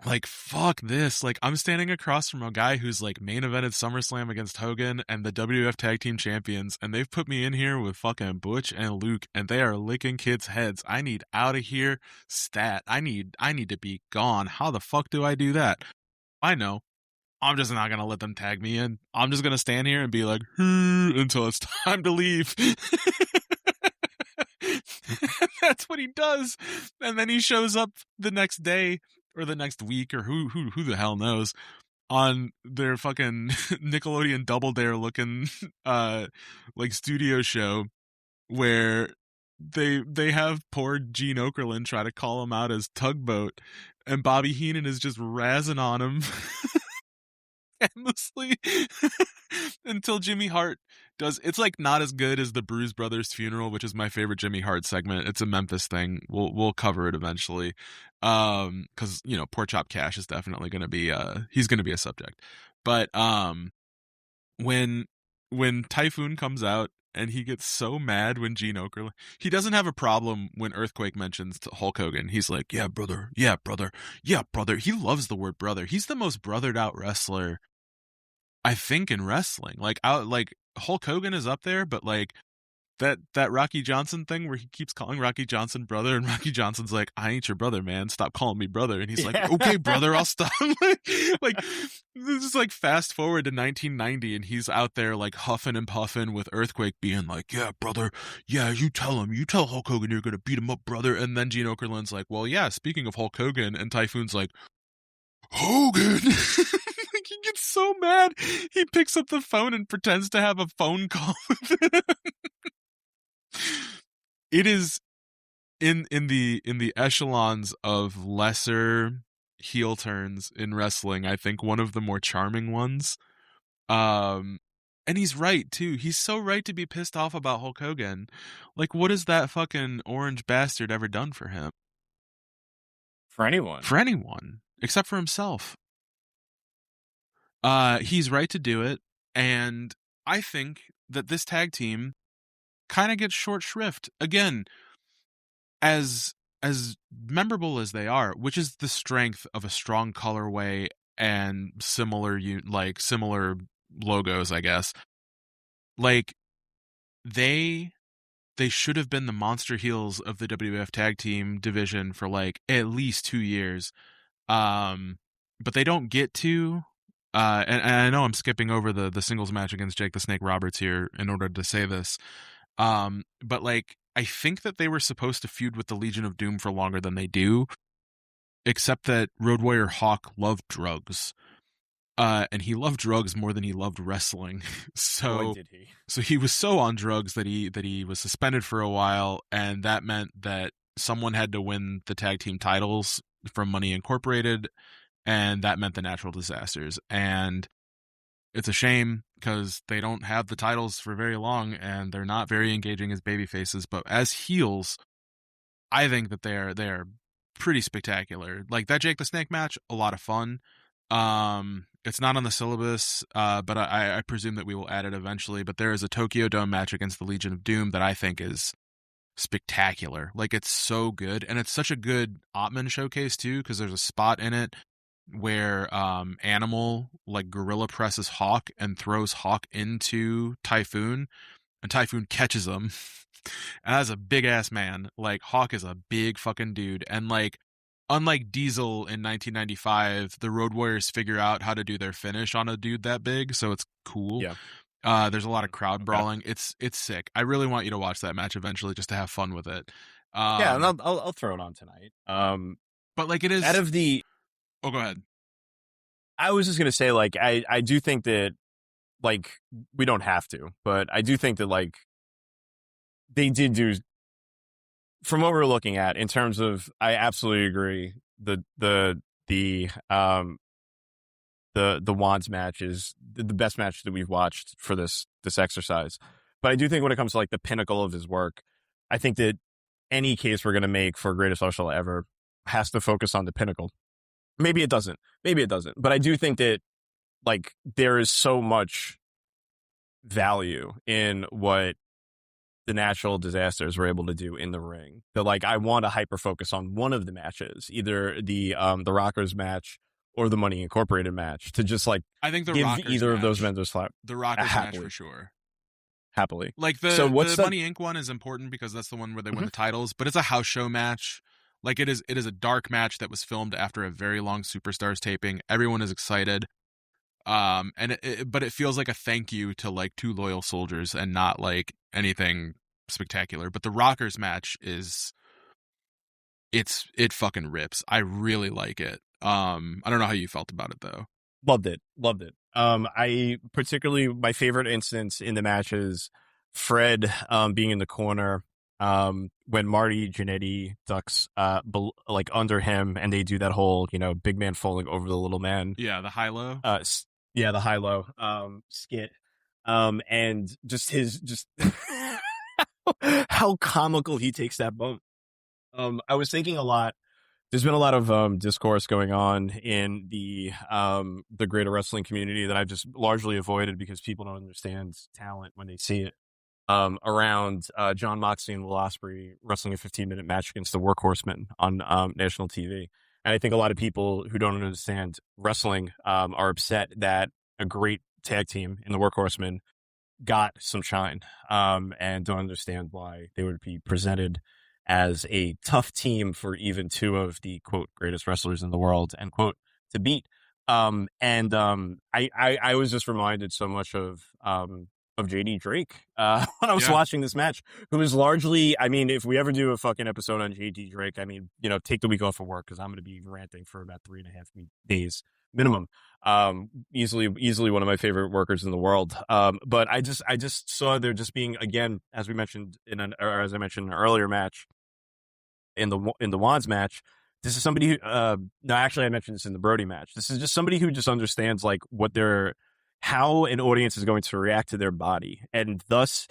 Like, fuck this. Like, I'm standing across from a guy who's like main evented SummerSlam against Hogan and the WWF Tag Team Champions, and they've put me in here with fucking Butch and Luke, and they are licking kids' heads. I need out of here stat. I need to be gone. How the fuck do I do that? I know. I'm just not going to let them tag me in. I'm just going to stand here and be like, until it's time to leave. That's what he does. And then he shows up the next day or the next week, or who the hell knows, on their fucking Nickelodeon Double Dare looking like studio show where they have poor Gene Okerlund try to call him out as Tugboat, and Bobby Heenan is just razzing on him endlessly until Jimmy Hart does. It's like not as good as the Bruise Brothers funeral, which is my favorite Jimmy Hart segment. It's a Memphis thing. We'll cover it eventually, because you know, Pork Chop Cash is definitely going to be he's going to be a subject. But when Typhoon comes out and he gets so mad when Gene Okerlund, he doesn't have a problem when Earthquake mentions Hulk Hogan. He's like, yeah brother, yeah brother, yeah brother. He loves the word brother. He's the most brothered out wrestler I think in wrestling. Like Hulk Hogan is up there, but like that Rocky Johnson thing where he keeps calling Rocky Johnson brother, and Rocky Johnson's like, I ain't your brother, man. Stop calling me brother. And he's like, okay, brother, I'll stop. like this is like fast forward to 1990, and he's out there like huffing and puffing with Earthquake being like, yeah, brother, yeah, you tell Hulk Hogan you're gonna beat him up, brother. And then Gene Okerlund's like, well, yeah, speaking of Hulk Hogan, and Typhoon's like, Hogan. He gets so mad he picks up the phone and pretends to have a phone call with him. It is in the echelons of lesser heel turns in wrestling, I think one of the more charming ones. And he's right too. He's so right to be pissed off about Hulk Hogan. Like, what has that fucking orange bastard ever done for him? For anyone. For anyone. Except for himself. He's right to do it, and I think that this tag team kind of gets short shrift. Again, as memorable as they are, which is the strength of a strong colorway and similar logos, I guess. Like, they should have been the monster heels of the WWF tag team division for like at least 2 years. But they don't get to. And I know I'm skipping over the singles match against Jake the Snake Roberts here in order to say this. But like, I think that they were supposed to feud with the Legion of Doom for longer than they do, except that Road Warrior Hawk loved drugs. And he loved drugs more than he loved wrestling. So, boy, did he. So he was so on drugs that he was suspended for a while, and that meant that someone had to win the tag team titles from Money Incorporated, and that meant the Natural Disasters. And it's a shame because they don't have the titles for very long, and they're not very engaging as baby faces. But as heels, I think that they're pretty spectacular. Like that Jake the Snake match, a lot of fun. It's not on the syllabus, but I presume that we will add it eventually. But there is a Tokyo Dome match against the Legion of Doom that I think is spectacular. Like it's so good, and it's such a good Ottman showcase too, because there's a spot in it where Animal like gorilla presses Hawk and throws Hawk into Typhoon, and Typhoon catches him. And that's a big ass man. Like Hawk is a big fucking dude, and like unlike Diesel in 1995, the Road Warriors figure out how to do their finish on a dude that big, so it's cool. Yeah. There's a lot of crowd brawling. It's sick. I really want you to watch that match eventually, just to have fun with it. Yeah, and I'll throw it on tonight. But like it is out of the. Oh, go ahead. I was just gonna say, like, I do think that, like, we don't have to, but I do think that, like, they did do, from what we're looking at in terms of, I absolutely agree. The Wands match is the best match that we've watched for this exercise. But I do think when it comes to like the pinnacle of his work, I think that any case we're going to make for greatest wrestler ever has to focus on the pinnacle. Maybe it doesn't. But I do think that like there is so much value in what the Natural Disasters were able to do in the ring that like I want to hyper focus on one of the matches, either the Rockers match or the Money Incorporated match, to just like I think the give Rockers either match, of those men their slap. The Rockers match for sure. Happily. Like the Money Inc. one is important because that's the one where they win the titles, but it's a house show match. Like it is a dark match that was filmed after a very long Superstars taping. Everyone is excited. But it feels like a thank you to like two loyal soldiers and not like anything spectacular. But the Rockers match it fucking rips. I really like it. I don't know how you felt about it though. Loved it. I particularly, my favorite instance in the match is Fred being in the corner when Marty Jannetty ducks like under him, and they do that whole, you know, big man falling over the little man. Yeah, the high-low. The high-low skit. And just his how comical he takes that bump. I was thinking a lot. There's been a lot of discourse going on in the greater wrestling community that I've just largely avoided because people don't understand talent when they see it. Around John Moxley and Will Ospreay wrestling a 15-minute match against the Workhorsemen on national TV. And I think a lot of people who don't understand wrestling are upset that a great tag team in the Workhorsemen got some shine and don't understand why they would be presented as a tough team for even two of the quote greatest wrestlers in the world end quote to beat. I was just reminded so much of JD Drake when I was watching this match, who was largely, I mean, if we ever do a fucking episode on JD Drake, I mean, you know, take the week off of work because I'm going to be ranting for about 3.5 days minimum. Easily one of my favorite workers in the world. But I just saw there just being, again, as I mentioned in an earlier match, in the Wands match, this is somebody who, no, actually I mentioned this in the Brody match. This is just somebody who just understands like how an audience is going to react to their body. And thus,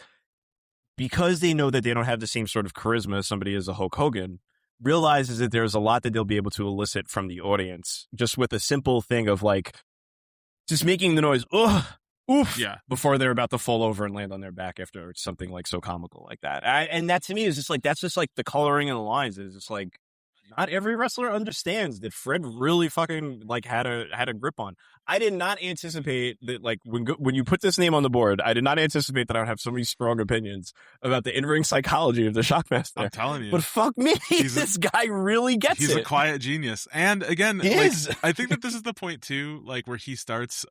because they know that they don't have the same sort of charisma as somebody as a Hulk Hogan, realizes that there's a lot that they'll be able to elicit from the audience just with a simple thing of like, just making the noise, oof, before they're about to fall over and land on their back after something like so comical like that. And that to me is just like, that's just like the coloring in the lines is just like, not every wrestler understands that Fred really fucking like had a grip on. I did not anticipate that, like, when you put this name on the board, I did not anticipate that I would have so many strong opinions about the in-ring psychology of the Shockmaster. I'm telling you. But fuck me, this guy really gets it. He's a quiet genius. And again, I think that this is the point too, like where he starts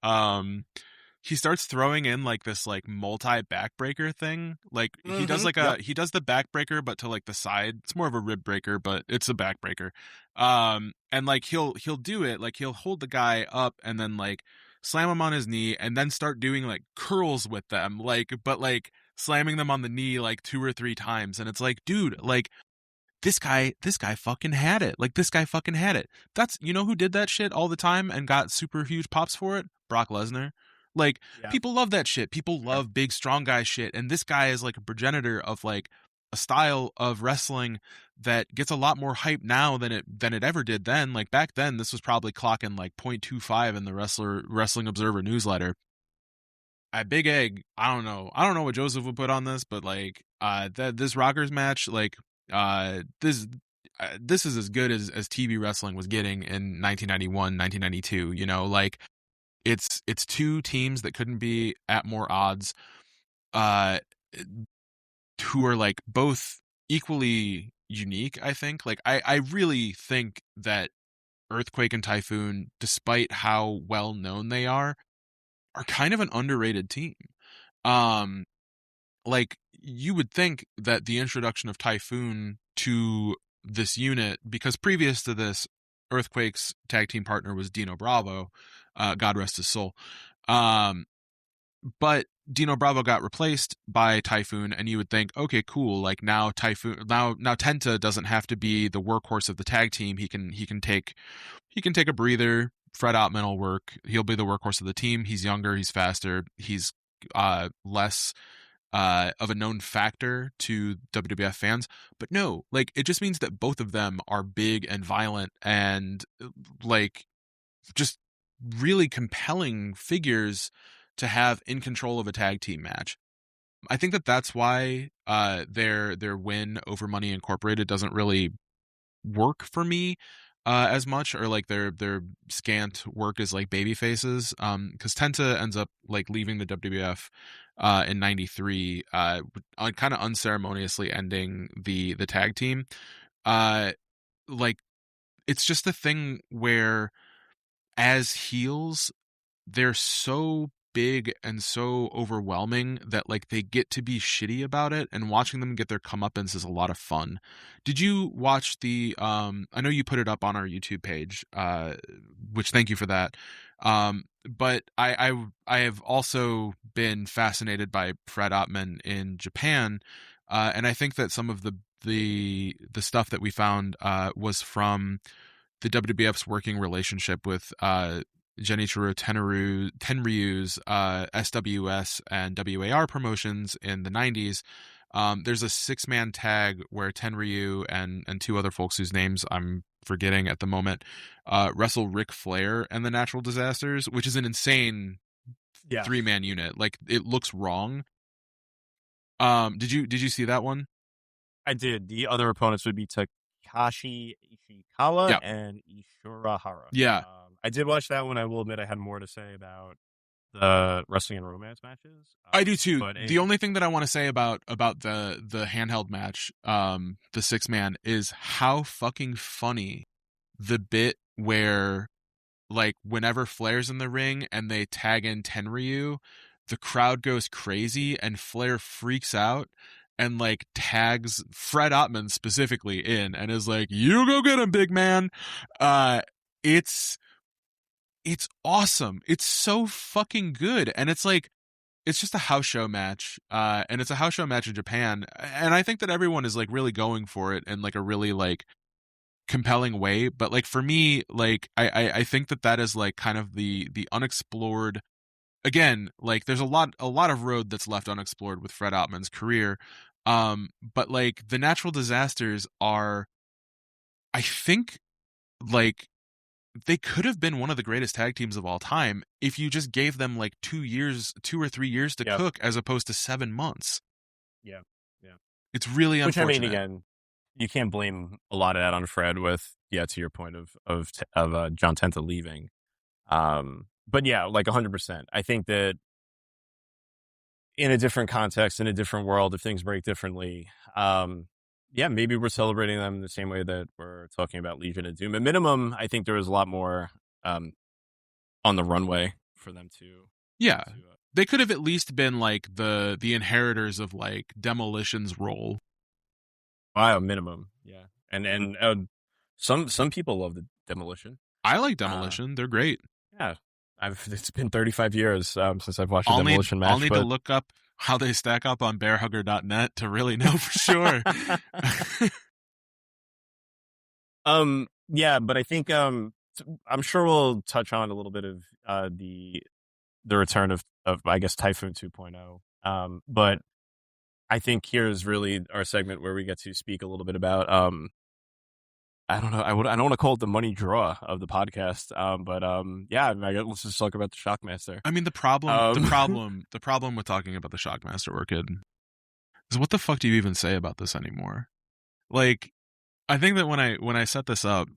throwing in like this like multi backbreaker thing. Like he does like he does the backbreaker, but to like the side. It's more of a rib breaker, but it's a backbreaker. And like he'll do it, like he'll hold the guy up and then like slam him on his knee and then start doing like curls with them, like, but like slamming them on the knee like 2 or 3 times. And it's like, dude, like this guy fucking had it. Like, this guy fucking had it. That's, you know who did that shit all the time and got super huge pops for it? Brock Lesnar. Like, people love that shit. People love big, strong guy shit. And this guy is like a progenitor of like a style of wrestling that gets a lot more hype now than it ever did then. Like, back then, this was probably clocking like 0.25 in the Wrestling Observer newsletter. At Big Egg, I don't know what Joseph would put on this, but like this Rockers match, like this is as good as TV wrestling was getting in 1991, 1992. You know, like it's two teams that couldn't be at more odds, who are like both equally unique. I think, like I really think that Earthquake and Typhoon, despite how well known they are kind of an underrated team. Like, you would think that the introduction of Typhoon to this unit, because previous to this, Earthquake's tag team partner was Dino Bravo, God rest his soul. But Dino Bravo got replaced by Typhoon, and you would think, okay, cool. Like, now Tenta doesn't have to be the workhorse of the tag team. He can take a breather. Fred Ottman will work. He'll be the workhorse of the team. He's younger. He's faster. He's less of a known factor to WWF fans. But no, like, it just means that both of them are big and violent and like just really compelling figures to have in control of a tag team match. I think that that's why their win over Money Incorporated doesn't really work for me as much, or like their scant work as like baby faces, because Tenta ends up like leaving the WWF in '93, kind of unceremoniously ending the tag team. Like, it's just a thing where as heels they're so big and so overwhelming that like they get to be shitty about it, and watching them get their comeuppance is a lot of fun. Did you watch the I know you put it up on our YouTube page, which thank you for that. But I have also been fascinated by Fred Ottman in Japan, and I think that some of the stuff that we found was from the WWF's working relationship with Genichiro Tenryu's SWS and WAR promotions in the 90s. There's a 6-man tag where Tenryu and two other folks whose names I'm forgetting at the moment wrestle Ric Flair and the Natural Disasters, which is an insane 3-man unit. Like, it looks wrong. Did you see that one? I did. The other opponents would be Takashi Ishikawa and Ishurahara. Yeah. I did watch that one. I will admit I had more to say about the wrestling and romance matches. I do too. But the only thing that I want to say about the handheld match, the 6-man, is how fucking funny the bit where, like, whenever Flair's in the ring and they tag in Tenryu, the crowd goes crazy and Flair freaks out and like tags Fred Ottman specifically in and is like, "You go get him, big man." It's awesome. It's so fucking good. And it's like, it's just a house show match. And it's a house show match in Japan. And I think that everyone is like really going for it in like a really like compelling way. But like for me, like I think that is like kind of the unexplored. Again, like there's a lot of road that's left unexplored with Fred Ottman's career. But like the Natural Disasters are, I think, like, they could have been one of the greatest tag teams of all time if you just gave them like 2 or 3 years to cook as opposed to 7 months. Yeah. It's really unfortunate. Which, I mean, again, you can't blame a lot of that on Fred with, to your point of John Tenta leaving. But yeah, like 100%. I think that in a different context, in a different world, if things break differently, maybe we're celebrating them the same way that we're talking about Legion of Doom. At minimum, I think there was a lot more on the runway for them to. Yeah, they could have at least been like the inheritors of like Demolition's role. Wow, minimum, yeah. And some people love the Demolition. I like Demolition; they're great. Yeah, it's been 35 years since I've watched a Demolition match. I'll need to look up how they stack up on bearhugger.net to really know for sure. Yeah, but I think I'm sure we'll touch on a little bit of the return of I guess Typhoon 2.0. But I think here's really our segment where we get to speak a little bit about I don't know. I don't want to call it the money draw of the podcast. But yeah, I guess let's just talk about the Shockmaster. I mean, the problem with talking about the Shockmaster, Orchid, is what the fuck do you even say about this anymore? Like, I think that when I set this up,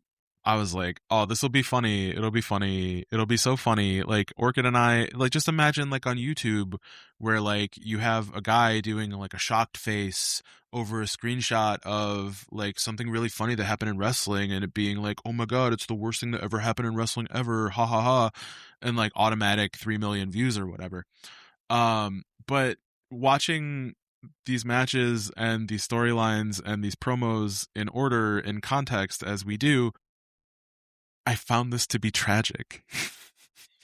I was like, oh, this will be funny. It'll be funny. It'll be so funny. Like, Orchid and I, like, just imagine, like, on YouTube where, like, you have a guy doing, like, a shocked face over a screenshot of, like, something really funny that happened in wrestling, and it being like, oh my God, it's the worst thing that ever happened in wrestling ever. Ha ha ha. And, like, automatic 3 million views or whatever. But watching these matches and these storylines and these promos in order, in context, as we do, I found this to be tragic.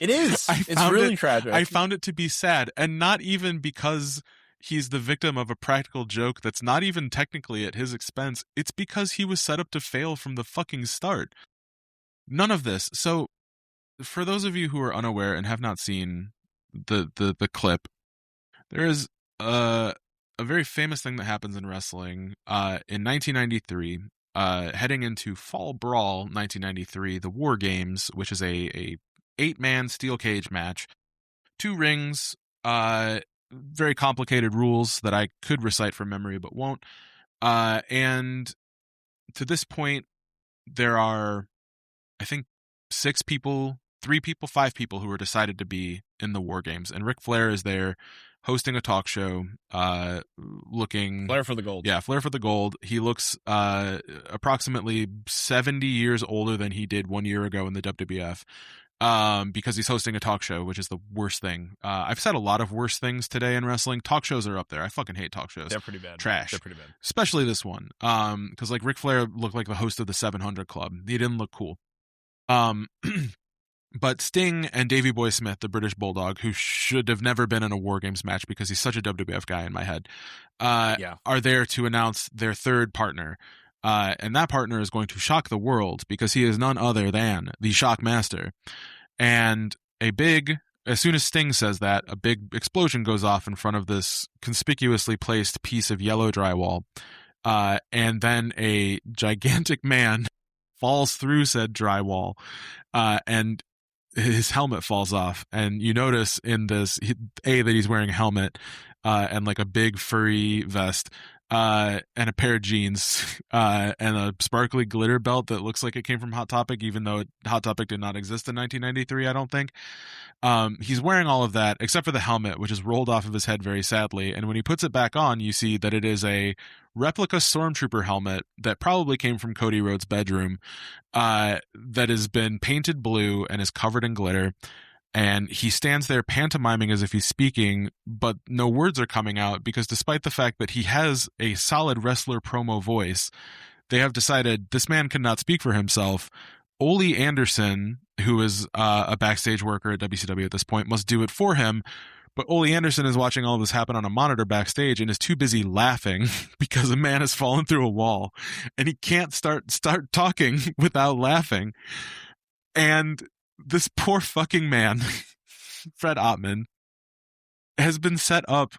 It is. It's really tragic. I found it to be sad, and not even because he's the victim of a practical joke that's not even technically at his expense. It's because he was set up to fail from the fucking start. None of this. So, for those of you who are unaware and have not seen the clip, there is a very famous thing that happens in wrestling in 1993. Heading into Fall Brawl 1993, the War Games, which is a 8-man steel cage match, 2 rings, very complicated rules that I could recite from memory but won't. And to this point, there are, I think, 6 people, 3 people, 5 people who are decided to be in the War Games, and Ric Flair is there hosting a talk show, looking... Flair for the gold. Yeah, Flair for the gold. He looks approximately 70 years older than he did 1 year ago in the WWF, because he's hosting a talk show, which is the worst thing. I've said a lot of worse things today in wrestling. Talk shows are up there. I fucking hate talk shows. They're pretty bad. Trash. They're pretty bad. Especially this one. Because, like, Ric Flair looked like the host of the 700 Club. He didn't look cool. But Sting and Davey Boy Smith, the British Bulldog, who should have never been in a War Games match because he's such a WWF guy in my head, are there to announce their third partner. And that partner is going to shock the world because he is none other than the Shockmaster. And as soon as Sting says that, a big explosion goes off in front of this conspicuously placed piece of yellow drywall. And then a gigantic man falls through said drywall, and his helmet falls off, and you notice in this that he's wearing a helmet and like a big furry vest and a pair of jeans and a sparkly glitter belt that looks like it came from Hot Topic, even though Hot Topic did not exist in 1993, I don't think. He's wearing all of that except for the helmet, which is rolled off of his head very sadly, and when he puts it back on, you see that it is a replica Stormtrooper helmet that probably came from Cody Rhodes' bedroom, that has been painted blue and is covered in glitter. And he stands there pantomiming as if he's speaking, but no words are coming out because despite the fact that he has a solid wrestler promo voice, they have decided this man cannot speak for himself. Ole Anderson, who is a backstage worker at WCW at this point, must do it for him. But Ole Anderson is watching all of this happen on a monitor backstage and is too busy laughing because a man has fallen through a wall and he can't start talking without laughing. And this poor fucking man, Fred Ottman, has been set up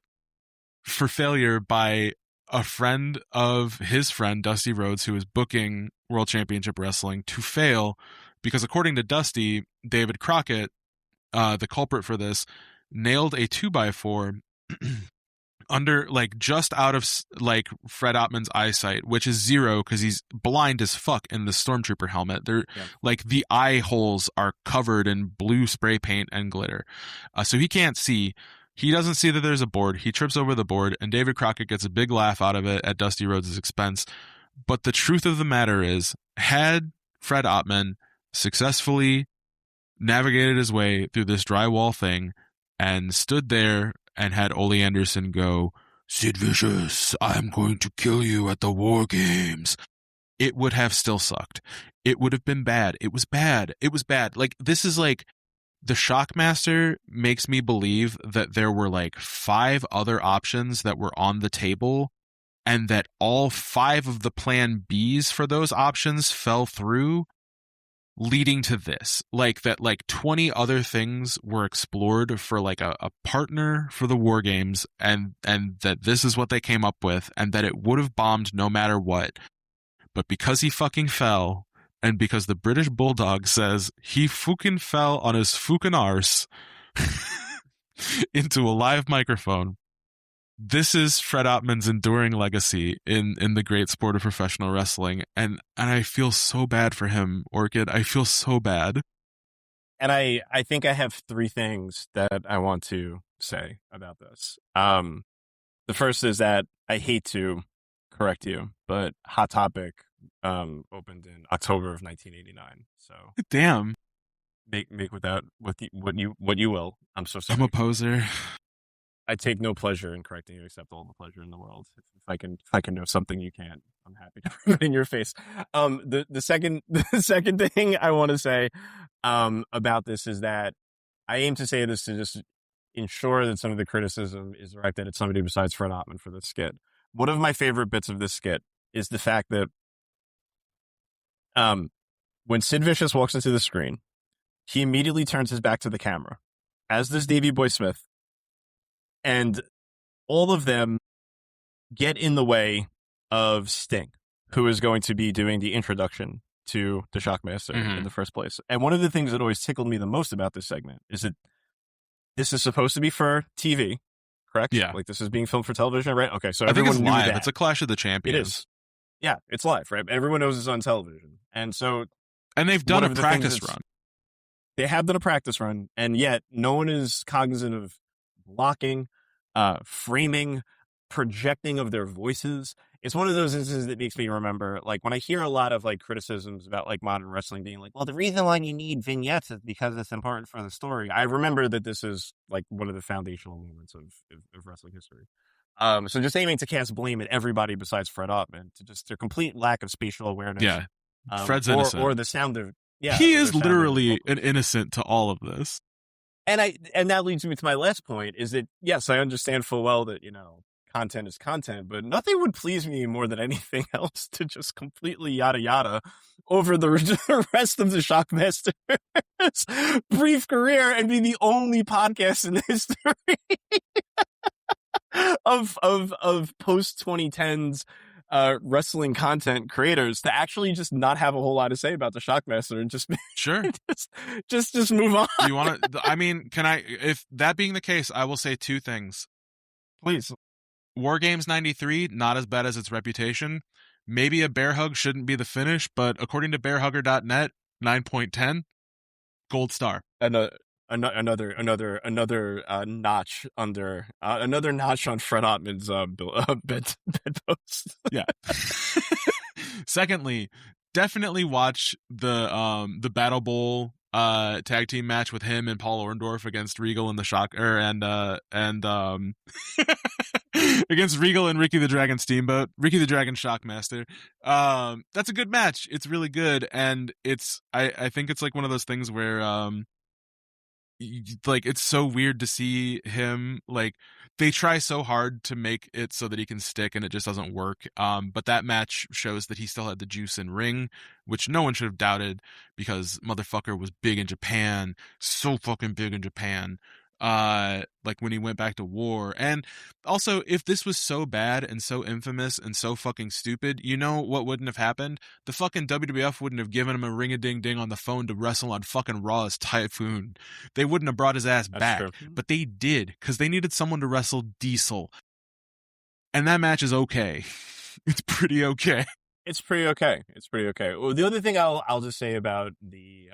for failure by a friend of his friend, Dusty Rhodes, who is booking World Championship Wrestling, to fail because according to Dusty, David Crockett, the culprit for this, nailed a 2x4 under, like, just out of, like, Fred Ottman's eyesight, which is 0 because he's blind as fuck in the Stormtrooper helmet. They're like, the eye holes are covered in blue spray paint and glitter, so he can't see. He doesn't see that there's a board. He trips over the board, and David Crockett gets a big laugh out of it at Dusty Rhodes' expense. But the truth of the matter is, had Fred Ottman successfully navigated his way through this drywall thing and stood there and had Ole Anderson go, "Sid Vicious, I'm going to kill you at the War Games," it would have still sucked. It would have been bad. It was bad. It was bad. Like, this is like, the Shockmaster makes me believe that there were like 5 other options that were on the table and that all 5 of the plan Bs for those options fell through, leading to this. Like that, like 20 other things were explored for like a partner for the War Games, and that this is what they came up with, and that it would have bombed no matter what. But because he fucking fell, and because the British Bulldog says he fucking fell on his fucking arse into a live microphone, this is Fred Ottman's enduring legacy in the great sport of professional wrestling. And I feel so bad for him, Orchid. I feel so bad. And I think I have 3 things that I want to say about this. The first is that I hate to correct you, but Hot Topic opened in October of 1989. So damn, make with that what you will. I'm so sorry. I'm a poser. I take no pleasure in correcting you, except all the pleasure in the world. If I can know something you can't, I'm happy to rub it in your face. The second thing I want to say about this is that I aim to say this to just ensure that some of the criticism is directed at somebody besides Fred Ottman for this skit. One of my favorite bits of this skit is the fact that when Sid Vicious walks into the screen, he immediately turns his back to the camera, as does Davey Boy Smith. And all of them get in the way of Sting, who is going to be doing the introduction to the Shockmaster in the first place. And one of the things that always tickled me the most about this segment is that this is supposed to be for TV, correct? Yeah. Like this is being filmed for television, right? Okay, so I think everyone it's knew live. that. It's a Clash of the Champions. It is. Yeah, it's live, right? Everyone knows it's on television. And they've done a practice run. They have done a practice run, and yet no one is cognizant of blocking, framing, projecting of their voices. It's one of those instances that makes me remember, like, when I hear a lot of, like, criticisms about, like, modern wrestling being like, well, the reason why you need vignettes is because it's important for the story. I remember that this is, like, one of the foundational moments of wrestling history. So just aiming to cast blame at everybody besides Fred Ottman, to just their complete lack of spatial awareness. Yeah. Fred's innocent. Or the sound of... Yeah, he is literally an innocent to all of this. And that leads me to my last point, is that, yes, I understand full well that, content is content, but nothing would please me more than anything else to just completely yada yada over the rest of the Shockmaster's brief career and be the only podcast in history of post 2010s wrestling content creators to actually just not have a whole lot to say about the Shockmaster and just sure just move on. You want to? I mean, if that being the case, I will say 2 things, please. War Games 93, not as bad as its reputation. Maybe a bear hug shouldn't be the finish, but according to bearhugger.net, 9.10, gold star. And another notch under another notch on Fred Ottman's bedpost. Yeah. Secondly, definitely watch the Battle Bowl tag team match with him and Paul Orndorff against Regal and the Shocker and against Regal and Ricky the Dragon Steamboat, Ricky the Dragon Shockmaster. That's a good match. It's really good, and I think it's like one of those things where like it's so weird to see him, like they try so hard to make it so that he can stick and it just doesn't work. But that match shows that he still had the juice in ring, which no one should have doubted because motherfucker was big in Japan, so fucking big in Japan. Like when he went back to war. And also, if this was so bad and so infamous and so fucking stupid, you know what wouldn't have happened? The fucking WWF wouldn't have given him a ring-a-ding-ding on the phone to wrestle on fucking Raw as Typhoon. They wouldn't have brought his ass back. True. But they did, because they needed someone to wrestle Diesel. And that match is okay. It's pretty okay. It's pretty okay. Well, the other thing I'll just say about the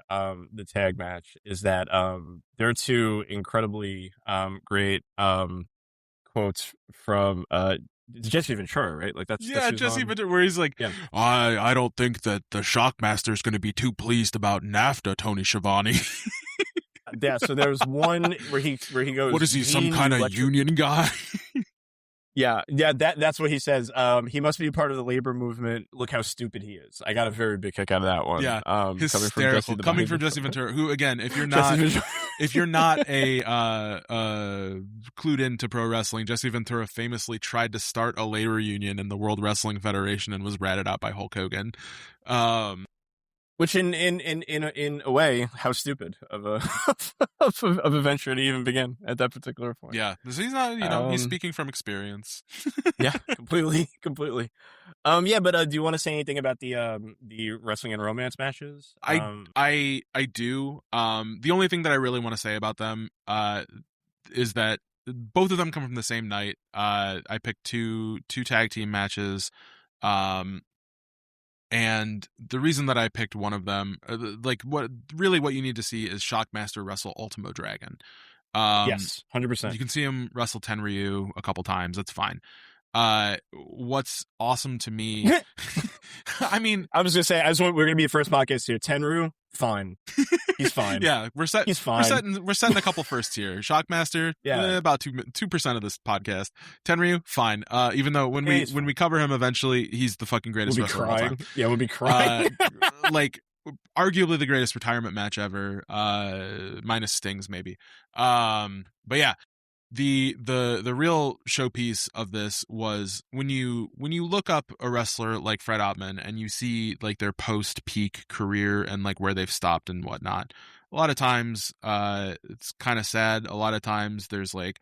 tag match is that there are 2 incredibly great quotes from Jesse Ventura, right? Like that's Jesse Ventura, where he's like, yeah. I don't think that the Shockmaster is going to be too pleased about NAFTA, Tony Schiavone. Yeah. So there's one where he goes, what is he, some kind of union guy? Yeah, that's what he says. He must be part of the labor movement. Look how stupid he is. I got a very big kick out of that one. Yeah, hysterical. Coming from Jesse Ventura, who again, if you're not a clued into pro wrestling, Jesse Ventura famously tried to start a labor union in the World Wrestling Federation and was ratted out by Hulk Hogan. Which in a way, how stupid of a of a venture to even begin at that particular point. Yeah, he's not. He's speaking from experience. Yeah, completely. Yeah, but do you want to say anything about the wrestling and romance matches? I do. The only thing that I really want to say about them is that both of them come from the same night. I picked two tag team matches. And the reason that I picked one of them, what you need to see is Shockmaster wrestle Ultimo Dragon. Yes, 100%. You can see him wrestle Tenryu a couple times. That's fine. What's awesome to me, I mean, I was gonna say, we're gonna be the first podcast here. Tenryu, fine, he's fine. Yeah, he's fine. We're setting a couple firsts here. Shockmaster, about 2% of this podcast. Tenryu, fine. Even though when we cover him eventually, he's the fucking greatest wrestler of all time. Yeah, we'll be crying. Arguably the greatest retirement match ever, minus Stings maybe. But yeah. The real showpiece of this was when you look up a wrestler like Fred Ottman and you see like their post-peak career and like where they've stopped and whatnot. A lot of times it's kind of sad. A lot of times there's like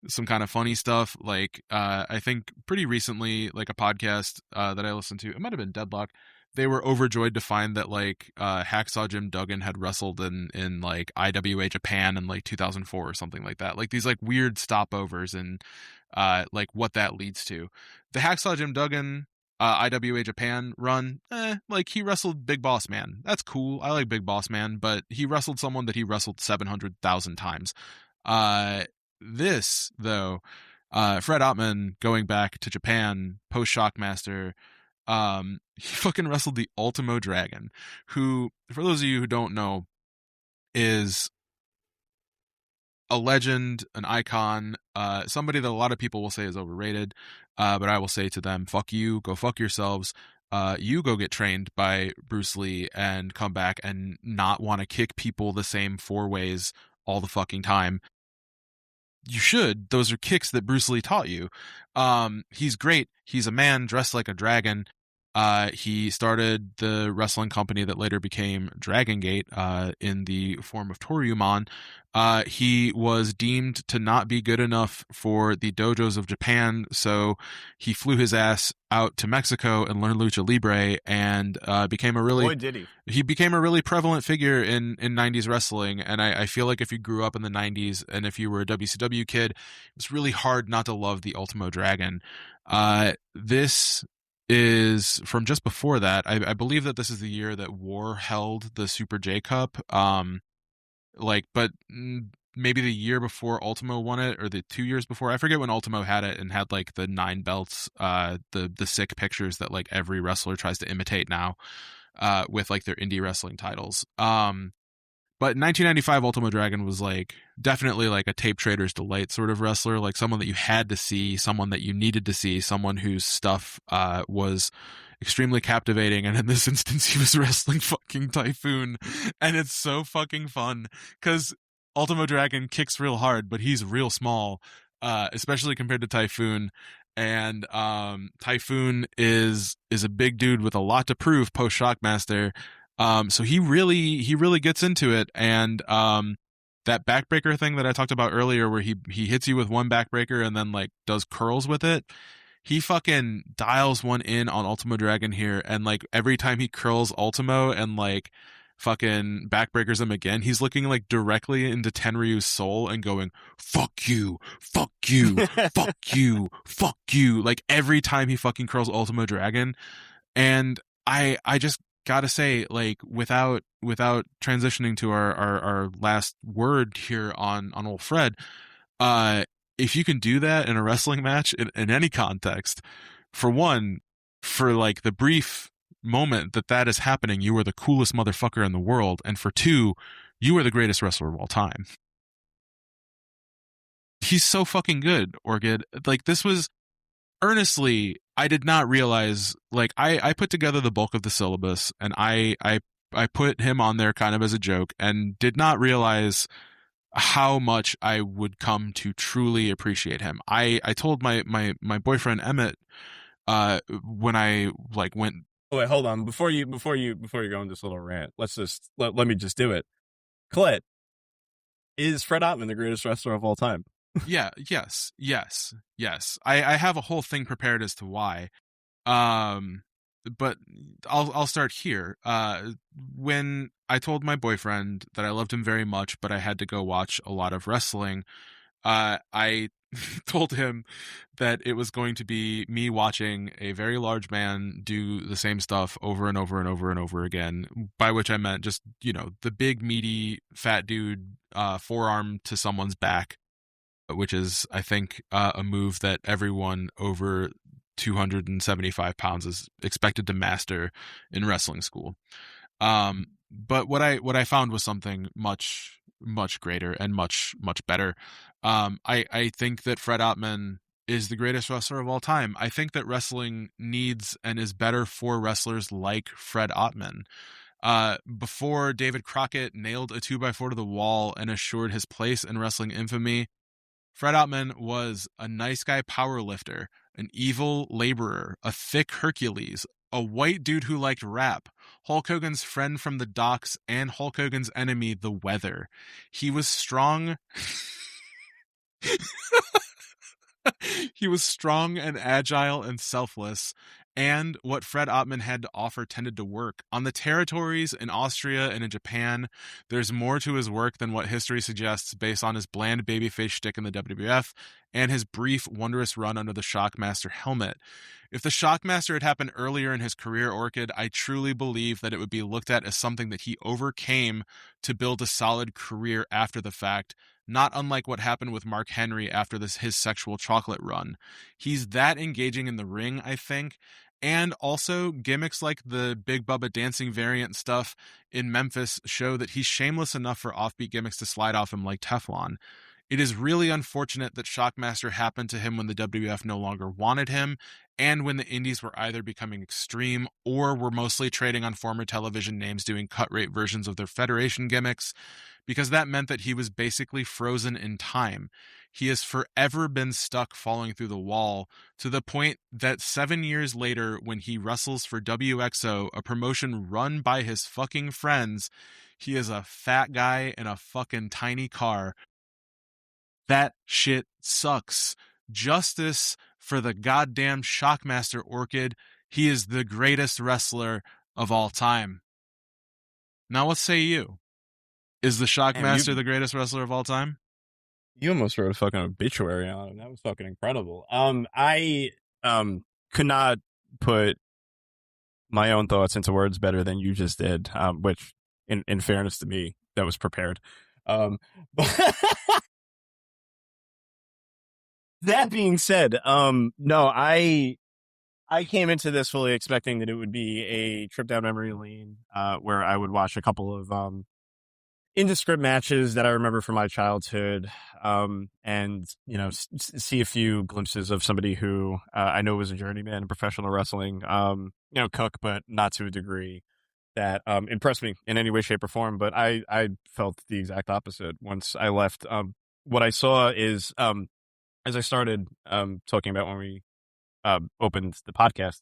some kind of funny stuff. Like I think pretty recently, like a podcast that I listened to, it might have been Deadlock. They were overjoyed to find that like Hacksaw Jim Duggan had wrestled in like IWA Japan in like 2004 or something like that. Like these like weird stopovers and like what that leads to. The Hacksaw Jim Duggan IWA Japan run, like he wrestled Big Boss Man. That's cool. I like Big Boss Man, but he wrestled someone that he wrestled 700,000 times. This though, Fred Ottman going back to Japan post Shockmaster. He fucking wrestled the Ultimo Dragon, who, for those of you who don't know, is a legend, an icon, somebody that a lot of people will say is overrated, but I will say to them, fuck you, go fuck yourselves. You go get trained by Bruce Lee and come back and not want to kick people the same 4 ways all the fucking time. You should. Those are kicks that Bruce Lee taught you. He's great. He's a man dressed like a dragon. He started the wrestling company that later became Dragon Gate in the form of Toryumon. He was deemed to not be good enough for the dojos of Japan, so he flew his ass out to Mexico and learned lucha libre and became a really... Boy, did he. He became a really prevalent figure in 90s wrestling, and I feel like if you grew up in the 90s and if you were a WCW kid, it's really hard not to love the Ultimo Dragon. This is from just before that. I believe that this is the year that War held the Super J Cup. But maybe the year before Ultimo won it, or the 2 years before. I forget when Ultimo had it and had like the 9 belts, the sick pictures that like every wrestler tries to imitate now, with like their indie wrestling titles. But in 1995, Ultimo Dragon was like definitely like a tape trader's delight sort of wrestler, like someone that you had to see, someone that you needed to see, someone whose stuff was extremely captivating. And in this instance, he was wrestling fucking Typhoon, and it's so fucking fun because Ultimo Dragon kicks real hard, but he's real small, especially compared to Typhoon. And Typhoon is a big dude with a lot to prove post Shockmaster. So he really gets into it, and that backbreaker thing that I talked about earlier, where he hits you with one backbreaker and then like does curls with it, he fucking dials one in on Ultimo Dragon here, and like every time he curls Ultimo and like fucking backbreakers him again, he's looking like directly into Tenryu's soul and going, fuck you, fuck you, fuck you, fuck you, like every time he fucking curls Ultimo Dragon. And I just gotta say, like, without transitioning to our last word here on old Fred, if you can do that in a wrestling match in any context, for one, for like the brief moment that is happening, you are the coolest motherfucker in the world, and for two, you are the greatest wrestler of all time. He's so fucking good, Orchid. Like, this was earnestly, I did not realize, like, I put together the bulk of the syllabus, and I put him on there kind of as a joke, and did not realize how much I would come to truly appreciate him. I told my boyfriend Emmett, when I like went. Oh, wait, hold on. Before you go on this little rant, let me just do it. Colette, is Fred Ottman the greatest wrestler of all time? Yeah. Yes. I have a whole thing prepared as to why. But I'll start here. When I told my boyfriend that I loved him very much, but I had to go watch a lot of wrestling, I told him that it was going to be me watching a very large man do the same stuff over and over and over and over again, by which I meant just, the big, meaty, fat dude, forearm to someone's back, which is, I think, a move that everyone over 275 pounds is expected to master in wrestling school. But what I found was something much, much greater and much, much better. I think that Fred Ottman is the greatest wrestler of all time. I think that wrestling needs and is better for wrestlers like Fred Ottman. Before David Crockett nailed a 2x4 to the wall and assured his place in wrestling infamy, Fred Ottman was a nice guy power lifter, an evil laborer, a thick Hercules, a white dude who liked rap, Hulk Hogan's friend from the docks, and Hulk Hogan's enemy, the weather. He was strong. He was strong and agile and selfless, and what Fred Ottman had to offer tended to work. On the territories in Austria and in Japan, there's more to his work than what history suggests based on his bland babyface shtick in the WWF and his brief, wondrous run under the Shockmaster helmet. If the Shockmaster had happened earlier in his career, Orchid, I truly believe that it would be looked at as something that he overcame to build a solid career after the fact, not unlike what happened with Mark Henry after his sexual chocolate run. He's that engaging in the ring, I think, and also gimmicks like the Big Bubba dancing variant stuff in Memphis show that he's shameless enough for offbeat gimmicks to slide off him like Teflon. It is really unfortunate that Shockmaster happened to him when the WWF no longer wanted him, and when the indies were either becoming extreme or were mostly trading on former television names doing cut-rate versions of their Federation gimmicks, because that meant that he was basically frozen in time. He has forever been stuck falling through the wall, to the point that 7 years later, when he wrestles for WXO, a promotion run by his fucking friends, he is a fat guy in a fucking tiny car. That shit sucks. Justice for the goddamn Shockmaster, Orchid. He is the greatest wrestler of all time. Now, what say you? Is the Shockmaster the greatest wrestler of all time? You almost wrote a fucking obituary on him. That was fucking incredible. I could not put my own thoughts into words better than you just did, which, in fairness to me, that was prepared. That being said, no, I came into this fully expecting that it would be a trip down memory lane, where I would watch a couple of indescript matches that I remember from my childhood, and see a few glimpses of somebody who I know was a journeyman in professional wrestling, Cook, but not to a degree that impressed me in any way, shape, or form. But I felt the exact opposite once I left. What I saw is, as I started talking about when we opened the podcast,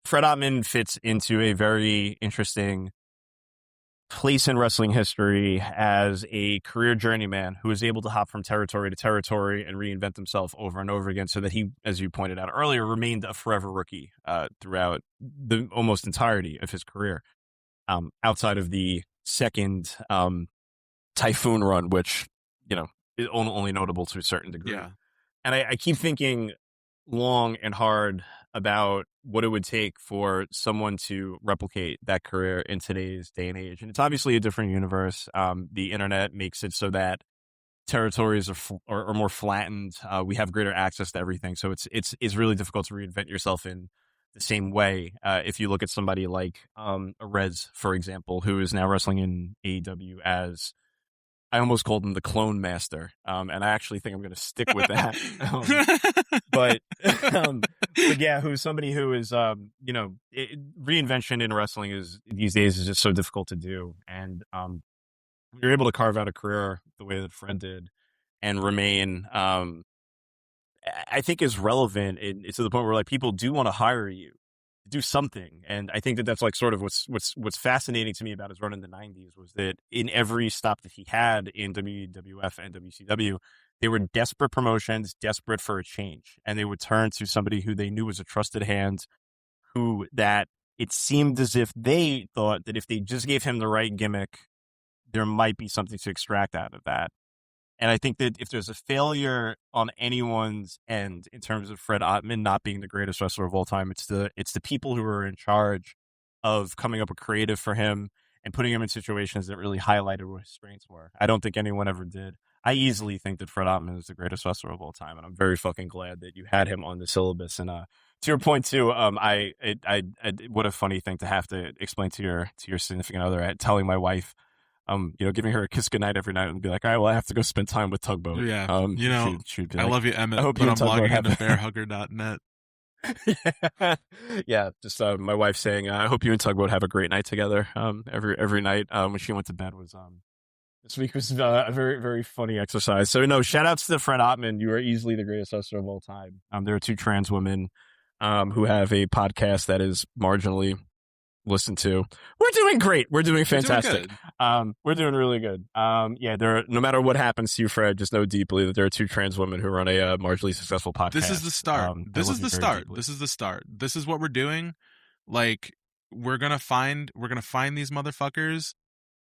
Fred Ottman fits into a very interesting place in wrestling history as a career journeyman who is able to hop from territory to territory and reinvent himself over and over again, so that he, as you pointed out earlier, remained a forever rookie throughout the almost entirety of his career, outside of the second Typhoon run, which is only notable to a certain degree. Yeah. And I keep thinking long and hard about what it would take for someone to replicate that career in today's day and age. And it's obviously a different universe. The internet makes it so that territories are more flattened. We have greater access to everything. So it's really difficult to reinvent yourself in the same way. If you look at somebody like a Rez, for example, who is now wrestling in AEW as I almost called him the Clone Master, and I actually think I'm going to stick with that. But yeah, who's somebody who is, reinvention in wrestling is these days is just so difficult to do, and you're able to carve out a career the way that Fred did, and remain, I think, is relevant to the point where like people do want to hire you to do something. And I think that that's like sort of what's fascinating to me about his run in the 90s was that in every stop that he had in WWF and WCW, they were desperate promotions, desperate for a change. And they would turn to somebody who they knew was a trusted hand, who that it seemed as if they thought that if they just gave him the right gimmick, there might be something to extract out of that. And I think that if there's a failure on anyone's end in terms of Fred Ottman not being the greatest wrestler of all time, it's the people who are in charge of coming up with creative for him and putting him in situations that really highlighted what his strengths were. I don't think anyone ever did. I easily think that Fred Ottman is the greatest wrestler of all time, and I'm very fucking glad that you had him on the syllabus. And to your point too, what a funny thing to have to explain to your significant other, telling my wife, giving her a kiss goodnight every night and be like, all right, well, I have to go spend time with Tugboat. Yeah. She'd be I like, love you, Emmett, I hope but you I'm and logging Tugboat into bearhugger.net. Yeah, just my wife saying, I hope you and Tugboat have a great night together. Every night when she went to bed was this week was a very, very funny exercise. So no, shout outs to Fred Ottman. You are easily the greatest wrestler of all time. There are two trans women who have a podcast that is marginally listened to. We're doing great. We're doing fantastic. We're doing really good. No matter what happens to you, Fred, just know deeply that there are two trans women who run a marginally successful podcast. This is the start. This is the start. This is what we're doing. Like, we're gonna find these motherfuckers,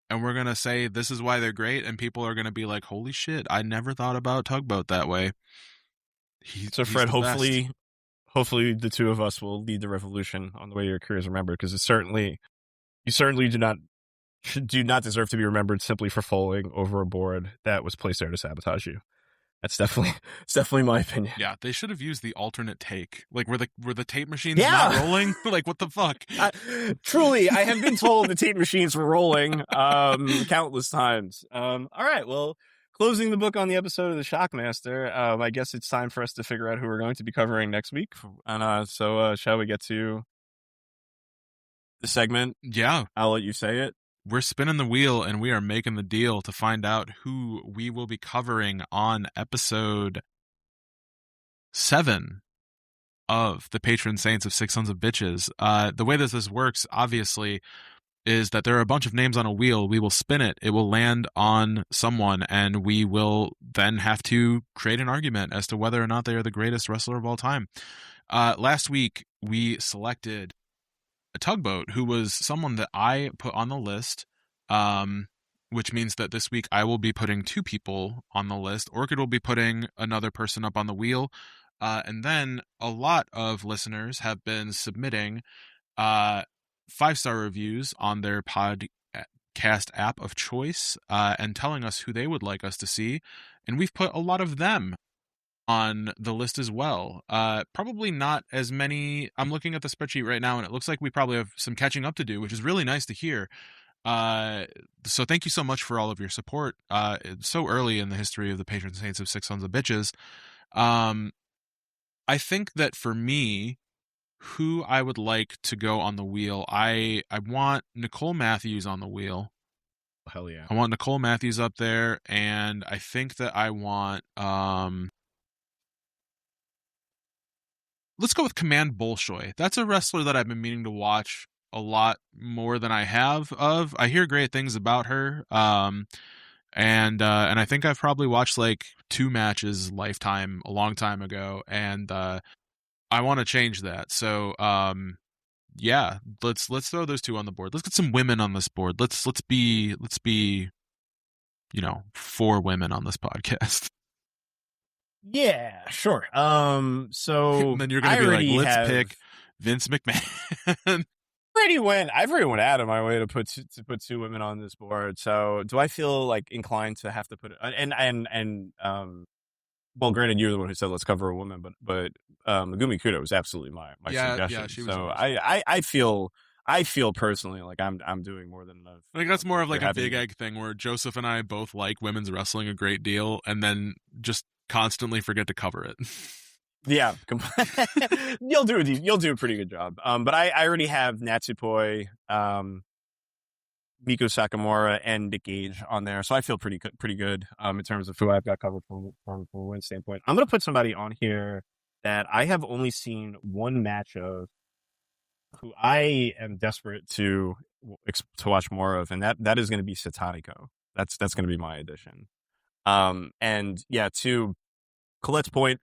and we're gonna say this is why they're great, and people are gonna be like, holy shit, I never thought about Tugboat that way. So Fred, hopefully the two of us will lead the revolution on the way your career is remembered, because you certainly do not deserve to be remembered simply for falling over a board that was placed there to sabotage you. It's definitely my opinion. Yeah, they should have used the alternate take. Like, were the tape machines not rolling? Like, what the fuck? Truly, I have been told the tape machines were rolling countless times. All right, well, closing the book on the episode of the Shockmaster, I guess it's time for us to figure out who we're going to be covering next week. And so shall we get to the segment? Yeah. I'll let you say it. We're spinning the wheel, and we are making the deal to find out who we will be covering on episode 7 of the Patron Saints of Six Sons of Bitches. The way that this works, obviously, is that there are a bunch of names on a wheel. We will spin it. It will land on someone, and we will then have to create an argument as to whether or not they are the greatest wrestler of all time. Last week, we selected a Tugboat, who was someone that I put on the list, which means that this week I will be putting 2 people on the list. Orchid will be putting another person up on the wheel. And then a lot of listeners have been submitting 5-star reviews on their podcast app of choice, and telling us who they would like us to see. And we've put a lot of them on the list as well. Probably not as many. I'm looking at the spreadsheet right now, and it looks like we probably have some catching up to do, which is really nice to hear. So thank you so much for all of your support. It's so early in the history of the Patron Saints of Six Sons of Bitches. I think that for me, who I would like to go on the wheel, I want Nicole Matthews on the wheel. Hell yeah. I want Nicole Matthews up there, and I think that I want let's go with Command Bolshoi. That's a wrestler that I've been meaning to watch a lot more than I have of. I hear great things about her. And I think I've probably watched like 2 matches Lifetime a long time ago, and I want to change that. So yeah, let's throw those 2 on the board. Let's get some women on this board. Let's be 4 women on this podcast. Yeah, sure. So and then you're gonna be like, let's pick Vince McMahon. I've already went out of my way to put 2 women on this board. So do I feel like inclined to have to put it? And well, granted, you're the one who said let's cover a woman, but Megumi Kudo was absolutely my suggestion. Yeah, she was so I feel I feel personally like I'm doing more than enough. I think that's more of like for a big having- egg thing where Joseph and I both like women's wrestling a great deal, and then just constantly forget to cover it. Yeah, you'll do a pretty good job. But I already have Natsupoi, Miko Sakamura, and Nick Gage on there, so I feel pretty good in terms of who I've got covered from a win standpoint. I'm gonna put somebody on here that I have only seen one match of, who I am desperate to watch more of, and that is going to be Sataniko. That's going to be my addition. And yeah, to Colette's point,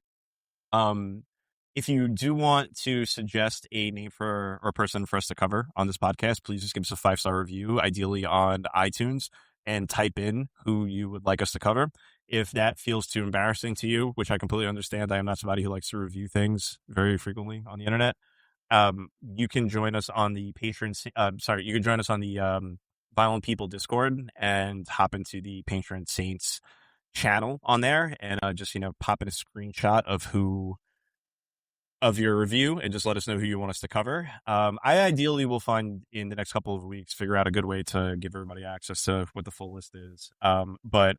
if you do want to suggest a name or a person for us to cover on this podcast, please just give us a 5-star review, ideally on iTunes, and type in who you would like us to cover. If that feels too embarrassing to you, which I completely understand, I am not somebody who likes to review things very frequently on the internet. You can join us on the you can join us on the Violent People Discord and hop into the Patron Saints channel on there, and just pop in a screenshot of your review and just let us know who you want us to cover. I ideally will find in the next couple of weeks, figure out a good way to give everybody access to what the full list is. But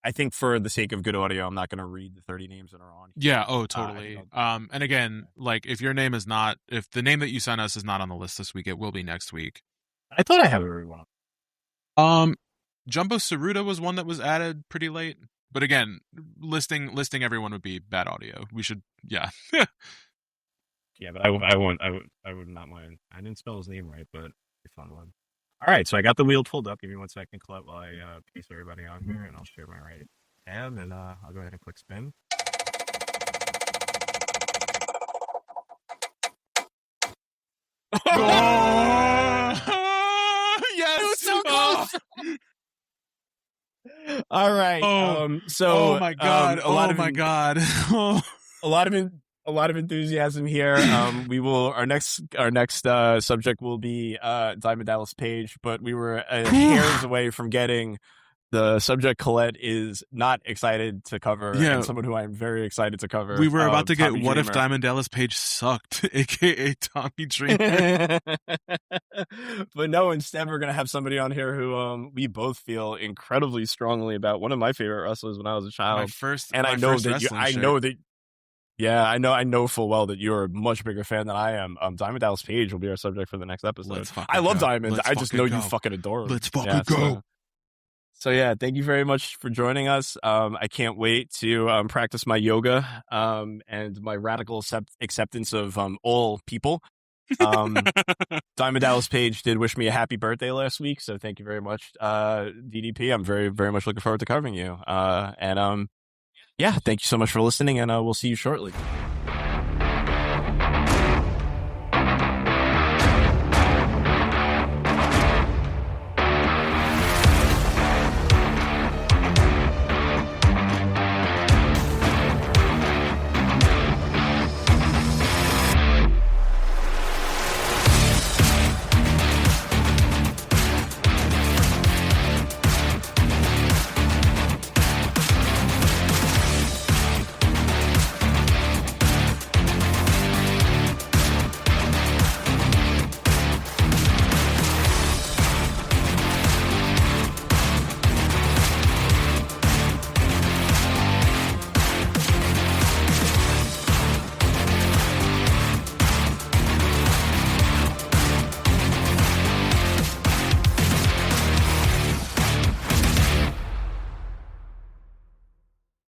I think for the sake of good audio, I'm not going to read the 30 names that are on here. Yeah, totally. And again, like if the name that you sent us is not on the list this week, it will be next week. I thought I have everyone. Jumbo Saruta was one that was added pretty late. But again, listing everyone would be bad audio. We should, yeah. Yeah, but I would not mind. I didn't spell his name right, but it's a fun one. All right, so I got the wheel pulled up. Give me 1 second, Colette, while I paste everybody on here, and I'll share my right tab, and I'll go ahead and click spin. Yes! It was so close! All right. Oh my god! A lot of enthusiasm here. Our next subject will be Diamond Dallas Page, but we were hairs away from getting the subject Colette is not excited to cover, and someone who I'm very excited to cover. We were about to get Tommy What Dreamer. If Diamond Dallas Page sucked, aka Tommy Dreamer. But no, instead we're gonna have somebody on here who we both feel incredibly strongly about. One of my favorite wrestlers when I was a child. I know full well that you're a much bigger fan than I am. Diamond Dallas Page will be our subject for the next episode. I love Diamond. I just know you fucking adore him. Let's fucking go. So yeah, thank you very much for joining us. I can't wait to practice my yoga and my radical acceptance of all people. Diamond Dallas Page did wish me a happy birthday last week, so thank you very much, DDP. I'm very, very much looking forward to covering you. Yeah, thank you so much for listening, and we'll see you shortly.